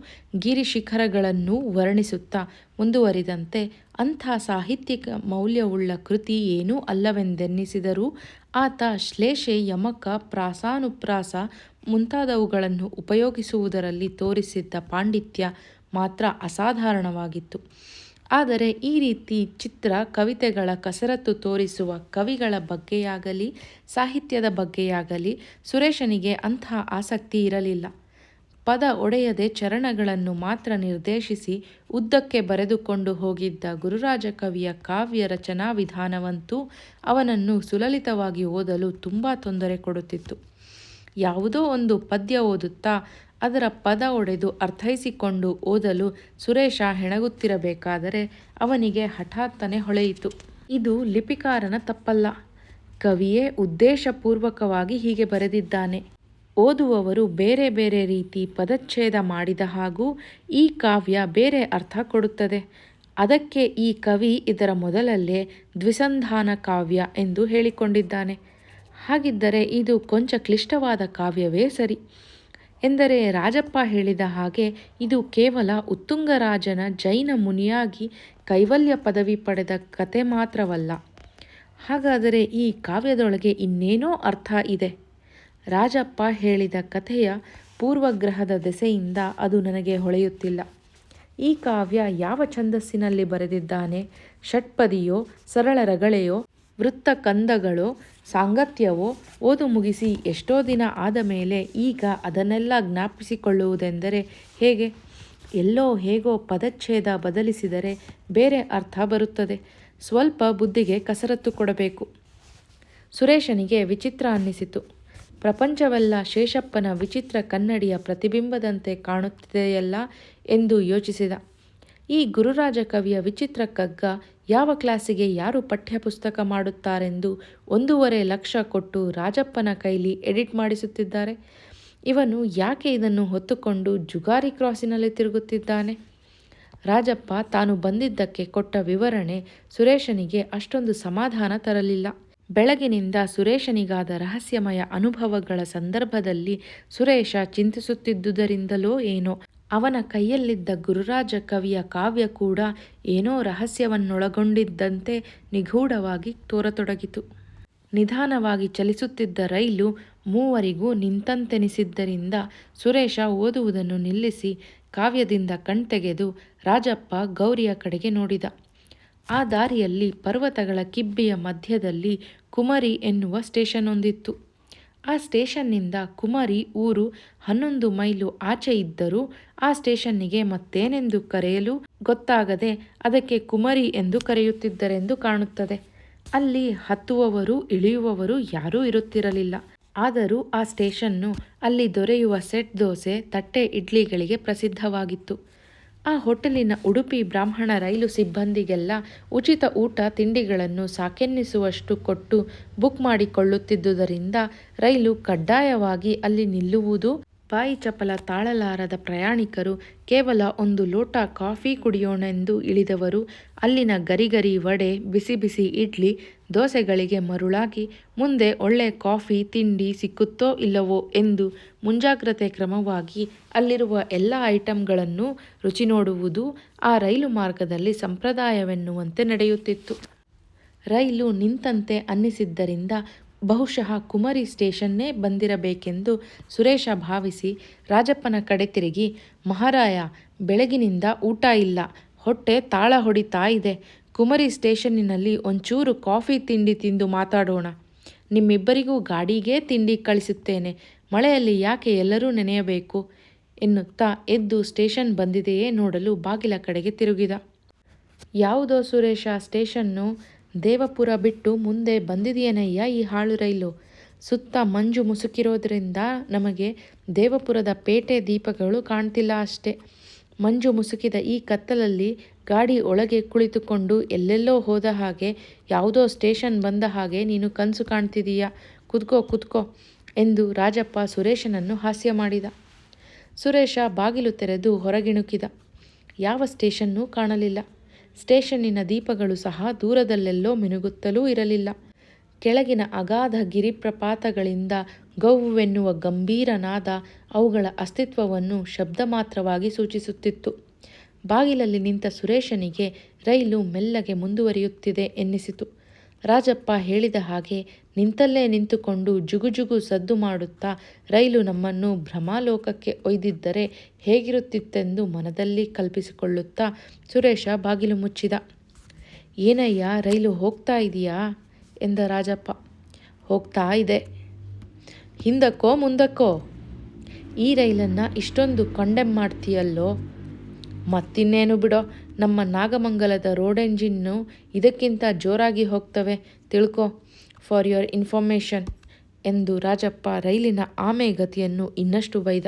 ಗಿರಿಶಿಖರಗಳನ್ನೂ ವರ್ಣಿಸುತ್ತಾ ಮುಂದುವರಿದಂತೆ ಅಂಥ ಸಾಹಿತ್ಯಿಕ ಮೌಲ್ಯವುಳ್ಳ ಕೃತಿ ಏನೂ ಅಲ್ಲವೆಂದೆನ್ನಿಸಿದರೂ ಆತ ಶ್ಲೇಷೆ ಯಮಕ ಪ್ರಾಸಾನುಪ್ರಾಸ ಮುಂತಾದವುಗಳನ್ನು ಉಪಯೋಗಿಸುವುದರಲ್ಲಿ ತೋರಿಸಿದ್ದ ಪಾಂಡಿತ್ಯ ಮಾತ್ರ ಅಸಾಧಾರಣವಾಗಿತ್ತು. ಆದರೆ ಈ ರೀತಿ ಚಿತ್ರ ಕವಿತೆಗಳ ಕಸರತ್ತು ತೋರಿಸುವ ಕವಿಗಳ ಬಗ್ಗೆಯಾಗಲಿ ಸಾಹಿತ್ಯದ ಬಗ್ಗೆಯಾಗಲಿ ಸುರೇಶನಿಗೆ ಅಂಥ ಆಸಕ್ತಿ ಇರಲಿಲ್ಲ. ಪದ ಒಡೆಯದೆ ಚರಣಗಳನ್ನು ಮಾತ್ರ ನಿರ್ದೇಶಿಸಿ ಉದ್ದಕ್ಕೆ ಬರೆದುಕೊಂಡು ಹೋಗಿದ್ದ ಗುರುರಾಜ ಕವಿಯ ಕಾವ್ಯ ರಚನಾ ವಿಧಾನವಂತೂ ಅವನನ್ನು ಸುಲಲಿತವಾಗಿ ಓದಲು ತುಂಬ ತೊಂದರೆ ಕೊಡುತ್ತಿತ್ತು. ಯಾವುದೋ ಒಂದು ಪದ್ಯ ಓದುತ್ತಾ ಅದರ ಪದ ಒಡೆದು ಅರ್ಥೈಸಿಕೊಂಡು ಓದಲು ಸುರೇಶ ಹೆಣಗುತ್ತಿರಬೇಕಾದರೆ ಅವನಿಗೆ ಹಠಾತ್ತನೆ ಹೊಳೆಯಿತು, ಇದು ಲಿಪಿಕಾರನ ತಪ್ಪಲ್ಲ, ಕವಿಯೇ ಉದ್ದೇಶಪೂರ್ವಕವಾಗಿ ಹೀಗೆ ಬರೆದಿದ್ದಾನೆ. ಓದುವವರು ಬೇರೆ ಬೇರೆ ರೀತಿ ಪದಚ್ಛೇದ ಮಾಡಿದ ಹಾಗೂ ಈ ಕಾವ್ಯ ಬೇರೆ ಅರ್ಥ ಕೊಡುತ್ತದೆ. ಅದಕ್ಕೆ ಈ ಕವಿ ಇದರ ಮೊದಲಲ್ಲೇ ದ್ವಿಸಂಧಾನ ಕಾವ್ಯ ಎಂದು ಹೇಳಿಕೊಂಡಿದ್ದಾನೆ. ಹಾಗಿದ್ದರೆ ಇದು ಕೊಂಚ ಕ್ಲಿಷ್ಟವಾದ ಕಾವ್ಯವೇ ಸರಿ. ಎಂದರೆ ರಾಜಪ್ಪ ಹೇಳಿದ ಹಾಗೆ ಇದು ಕೇವಲ ಉತ್ತುಂಗರಾಜನ ಜೈನ ಮುನಿಯಾಗಿ ಕೈವಲ್ಯ ಪದವಿ ಪಡೆದ ಕತೆ ಮಾತ್ರವಲ್ಲ. ಹಾಗಾದರೆ ಈ ಕಾವ್ಯದೊಳಗೆ ಇನ್ನೇನೋ ಅರ್ಥ ಇದೆ. ರಾಜಪ್ಪ ಹೇಳಿದ ಕಥೆಯ ಪೂರ್ವಗ್ರಹದ ದೆಸೆಯಿಂದ ಅದು ನನಗೆ ಹೊಳೆಯುತ್ತಿಲ್ಲ. ಈ ಕಾವ್ಯ ಯಾವ ಛಂದಸ್ಸಿನಲ್ಲಿ ಬರೆದಿದ್ದಾನೆ? ಷಟ್ಪದಿಯೋ, ಸರಳ ರಗಳೆಯೋ, ವೃತ್ತ ಕಂದಗಳೋ, ಸಾಂಗತ್ಯವೋ? ಓದು ಮುಗಿಸಿ ಎಷ್ಟೋ ದಿನ ಆದ ಮೇಲೆ ಈಗ ಅದನ್ನೆಲ್ಲ ಜ್ಞಾಪಿಸಿಕೊಳ್ಳುವುದೆಂದರೆ ಹೇಗೆ? ಎಲ್ಲೋ ಹೇಗೋ ಪದಚ್ಛೇದ ಬದಲಿಸಿದರೆ ಬೇರೆ ಅರ್ಥ ಬರುತ್ತದೆ. ಸ್ವಲ್ಪ ಬುದ್ಧಿಗೆ ಕಸರತ್ತು ಕೊಡಬೇಕು. ಸುರೇಶನಿಗೆ ವಿಚಿತ್ರ ಅನ್ನಿಸಿತು. ಪ್ರಪಂಚವೆಲ್ಲ ಶೇಷಪ್ಪನ ವಿಚಿತ್ರ ಕನ್ನಡಿಯ ಪ್ರತಿಬಿಂಬದಂತೆ ಕಾಣುತ್ತಿದೆಯಲ್ಲ ಎಂದು ಯೋಚಿಸಿದ. ಈ ಗುರುರಾಜ ಕವಿಯ ವಿಚಿತ್ರ ಕಗ್ಗ ಯಾವ ಕ್ಲಾಸಿಗೆ ಯಾರು ಪಠ್ಯಪುಸ್ತಕ ಮಾಡುತ್ತಾರೆಂದು 1.5 ಲಕ್ಷ ಕೊಟ್ಟು ರಾಜಪ್ಪನ ಕೈಲಿ ಎಡಿಟ್ ಮಾಡಿಸುತ್ತಿದ್ದಾರೆ. ಇವನು ಯಾಕೆ ಇದನ್ನು ಹೊತ್ತುಕೊಂಡು ಜುಗಾರಿ ಕ್ರಾಸಿನಲ್ಲಿ ತಿರುಗುತ್ತಿದ್ದಾನೆ? ರಾಜಪ್ಪ ತಾನು ಬಂದಿದ್ದಕ್ಕೆ ಕೊಟ್ಟ ವಿವರಣೆ ಸುರೇಶನಿಗೆ ಅಷ್ಟೊಂದು ಸಮಾಧಾನ ತರಲಿಲ್ಲ. ಬೆಳಗಿನಿಂದ ಸುರೇಶನಿಗಾದ ರಹಸ್ಯಮಯ ಅನುಭವಗಳ ಸಂದರ್ಭದಲ್ಲಿ ಸುರೇಶ ಚಿಂತಿಸುತ್ತಿದ್ದುದರಿಂದಲೋ ಏನೋ ಅವನ ಕೈಯಲ್ಲಿದ್ದ ಗುರುರಾಜ ಕವಿಯ ಕಾವ್ಯ ಕೂಡ ಏನೋ ರಹಸ್ಯವನ್ನೊಳಗೊಂಡಿದ್ದಂತೆ ನಿಗೂಢವಾಗಿ ತೋರತೊಡಗಿತು. ನಿಧಾನವಾಗಿ ಚಲಿಸುತ್ತಿದ್ದ ರೈಲು ಮೂವರಿಗೂ ನಿಂತಂತೆನಿಸಿದ್ದರಿಂದ ಸುರೇಶ ಓದುವುದನ್ನು ನಿಲ್ಲಿಸಿ ಕಾವ್ಯದಿಂದ ಕಣ್ತೆಗೆದು ರಾಜಪ್ಪ ಗೌರಿಯ ಕಡೆಗೆ ನೋಡಿದ. ಆ ದಾರಿಯಲ್ಲಿ ಪರ್ವತಗಳ ಕಿಬ್ಬಿಯ ಮಧ್ಯದಲ್ಲಿ ಕುಮರಿ ಎನ್ನುವ ಸ್ಟೇಷನ್ ಒಂದಿತ್ತು. ಆ ಸ್ಟೇಷನ್ನಿಂದ ಕುಮರಿ ಊರು 11 ಮೈಲು ಆಚೆ ಇದ್ದರೂ ಆ ಸ್ಟೇಷನ್ನಿಗೆ ಮತ್ತೇನೆಂದು ಕರೆಯಲು ಗೊತ್ತಾಗದೆ ಅದಕ್ಕೆ ಕುಮರಿ ಎಂದು ಕರೆಯುತ್ತಿದ್ದರೆಂದು ಕಾಣುತ್ತದೆ. ಅಲ್ಲಿ ಹತ್ತುವವರು ಇಳಿಯುವವರು ಯಾರೂ ಇರುತ್ತಿರಲಿಲ್ಲ. ಆದರೂ ಆ ಸ್ಟೇಷನ್ನು ಅಲ್ಲಿ ದೊರೆಯುವ ಸೆಟ್ ದೋಸೆ, ತಟ್ಟೆ ಇಡ್ಲಿಗಳಿಗೆ ಪ್ರಸಿದ್ಧವಾಗಿತ್ತು. ಆ ಹೋಟೆಲಿನ ಉಡುಪಿ ಬ್ರಾಹ್ಮಣ ರೈಲು ಸಿಬ್ಬಂದಿಗೆಲ್ಲ ಉಚಿತ ಊಟ ತಿಂಡಿಗಳನ್ನು ಸಾಕೆನ್ನಿಸುವಷ್ಟು ಕೊಟ್ಟು ಬುಕ್ ಮಾಡಿಕೊಳ್ಳುತ್ತಿದ್ದುದರಿಂದ ರೈಲು ಕಡ್ಡಾಯವಾಗಿ ಅಲ್ಲಿ ನಿಲ್ಲುವುದು. ಬಾಯಿ ಚಪಲ ತಾಳಲಾರದ ಪ್ರಯಾಣಿಕರು ಕೇವಲ 1 ಲೋಟ ಕಾಫಿ ಕುಡಿಯೋಣೆಂದು ಇಳಿದವರು ಅಲ್ಲಿನ ಗರಿಗರಿ ವಡೆ, ಬಿಸಿ ಬಿಸಿ ಇಡ್ಲಿ, ದೋಸೆಗಳಿಗೆ ಮರುಳಾಗಿ ಮುಂದೆ ಒಳ್ಳೆ ಕಾಫಿ ತಿಂಡಿ ಸಿಕ್ಕುತ್ತೋ ಇಲ್ಲವೋ ಎಂದು ಮುಂಜಾಗ್ರತೆ ಕ್ರಮವಾಗಿ ಅಲ್ಲಿರುವ ಎಲ್ಲ ಐಟಂಗಳನ್ನೂ ರುಚಿ ನೋಡುವುದು ಆ ರೈಲು ಮಾರ್ಗದಲ್ಲಿ ಸಂಪ್ರದಾಯವೆನ್ನುವಂತೆ ನಡೆಯುತ್ತಿತ್ತು. ರೈಲು ನಿಂತಂತೆ ಅನ್ನಿಸಿದ್ದರಿಂದ ಬಹುಶಃ ಕುಮರಿ ಸ್ಟೇಷನ್ನೇ ಬಂದಿರಬೇಕೆಂದು ಸುರೇಶ ಭಾವಿಸಿ ರಾಜಪ್ಪನ ಕಡೆ ತಿರುಗಿ, ಮಹಾರಾಯ, ಬೆಳಗಿನಿಂದ ಊಟ ಇಲ್ಲ, ಹೊಟ್ಟೆ ತಾಳ ಹೊಡಿತಾ ಇದೆ. ಕುಮರಿ ಸ್ಟೇಷನ್ನಿನಲ್ಲಿ ಒಂಚೂರು ಕಾಫಿ ತಿಂಡಿ ತಿಂದು ಮಾತಾಡೋಣ. ನಿಮ್ಮಿಬ್ಬರಿಗೂ ಗಾಡಿಗೇ ತಿಂಡಿ ಕಳಿಸುತ್ತೇನೆ. ಮಳೆಯಲ್ಲಿ ಯಾಕೆ ಎಲ್ಲರೂ ನೆನೆಯಬೇಕು ಎನ್ನುತ್ತಾ ಎದ್ದು ಸ್ಟೇಷನ್ ಬಂದಿದೆಯೇ ನೋಡಲು ಬಾಗಿಲ ಕಡೆಗೆ ತಿರುಗಿದ. ಯಾವುದೋ ಸುರೇಶ ಸ್ಟೇಷನ್ನು? ದೇವಪುರ ಬಿಟ್ಟು ಮುಂದೆ ಬಂದಿದೆಯೇನಯ್ಯ ಈ ಹಾಳು ರೈಲು. ಸುತ್ತ ಮಂಜು ಮುಸುಕಿರೋದ್ರಿಂದ ನಮಗೆ ದೇವಪುರದ ಪೇಟೆ ದೀಪಗಳು ಕಾಣ್ತಿಲ್ಲ ಅಷ್ಟೆ. ಮಂಜು ಮುಸುಕಿದ ಈ ಕತ್ತಲಲ್ಲಿ ಗಾಡಿ ಒಳಗೆ ಕುಳಿತುಕೊಂಡು ಎಲ್ಲೆಲ್ಲೋ ಹೋದ ಹಾಗೆ, ಯಾವುದೋ ಸ್ಟೇಷನ್ ಬಂದ ಹಾಗೆ ನೀನು ಕನಸು ಕಾಣ್ತಿದೀಯ. ಕುತ್ಕೋ ಎಂದು ರಾಜಪ್ಪ ಸುರೇಶನನ್ನು ಹಾಸ್ಯ ಮಾಡಿದ. ಸುರೇಶ ಬಾಗಿಲು ತೆರೆದು ಹೊರಗಿಣುಕಿದ. ಯಾವ ಸ್ಟೇಷನ್ನೂ ಕಾಣಲಿಲ್ಲ. ಸ್ಟೇಷನ್ನಿನ ದೀಪಗಳು ಸಹ ದೂರದಲ್ಲೆಲ್ಲೋ ಮಿನುಗುತ್ತಲೂ ಇರಲಿಲ್ಲ. ಕೆಳಗಿನ ಅಗಾಧ ಗಿರಿಪ್ರಪಾತಗಳಿಂದ ಗವ್ವೆನ್ನುವ ಗಂಭೀರ ನಾದ ಅವುಗಳ ಅಸ್ತಿತ್ವವನ್ನು ಶಬ್ದ ಮಾತ್ರವಾಗಿ ಸೂಚಿಸುತ್ತಿತ್ತು. ಬಾಗಿಲಲ್ಲಿ ನಿಂತ ಸುರೇಶನಿಗೆ ರೈಲು ಮೆಲ್ಲಗೆ ಮುಂದುವರಿಯುತ್ತಿದೆ ಎನ್ನಿಸಿತು. ರಾಜಪ್ಪ ಹೇಳಿದ ಹಾಗೆ ನಿಂತಲ್ಲೇ ನಿಂತುಕೊಂಡು ಜುಗುಜುಗು ಸದ್ದು ಮಾಡುತ್ತಾ ರೈಲು ನಮ್ಮನ್ನು ಭ್ರಮಾಲೋಕಕ್ಕೆ ಒಯ್ದಿದ್ದರೆ ಹೇಗಿರುತ್ತಿತ್ತೆಂದು ಮನದಲ್ಲಿ ಕಲ್ಪಿಸಿಕೊಳ್ಳುತ್ತಾ ಸುರೇಶ ಬಾಗಿಲು ಮುಚ್ಚಿದ. ಏನಯ್ಯ, ರೈಲು ಹೋಗ್ತಾ ಇದೆಯಾ ಎಂದ ರಾಜಪ್ಪ. ಹೋಗ್ತಾ ಇದೆ. ಹಿಂದಕ್ಕೋ ಮುಂದಕ್ಕೋ? ಈ ರೈಲನ್ನು ಇಷ್ಟೊಂದು ಕಂಡೆಮ್ ಮಾಡ್ತೀಯಲ್ಲೋ? ಮತ್ತಿನ್ನೇನು ಬಿಡೋ, ನಮ್ಮ ನಾಗಮಂಗಲದ ರೋಡ್ ಎಂಜಿನ್ನು ಇದಕ್ಕಿಂತ ಜೋರಾಗಿ ಹೋಗ್ತವೆ, ತಿಳ್ಕೊ, ಫಾರ್ ಯುವರ್ ಇನ್ಫಾರ್ಮೇಷನ್ ಎಂದು ರಾಜಪ್ಪ ರೈಲಿನ ಆಮೆ ಗತಿಯನ್ನು ಇನ್ನಷ್ಟು ಬೈದ.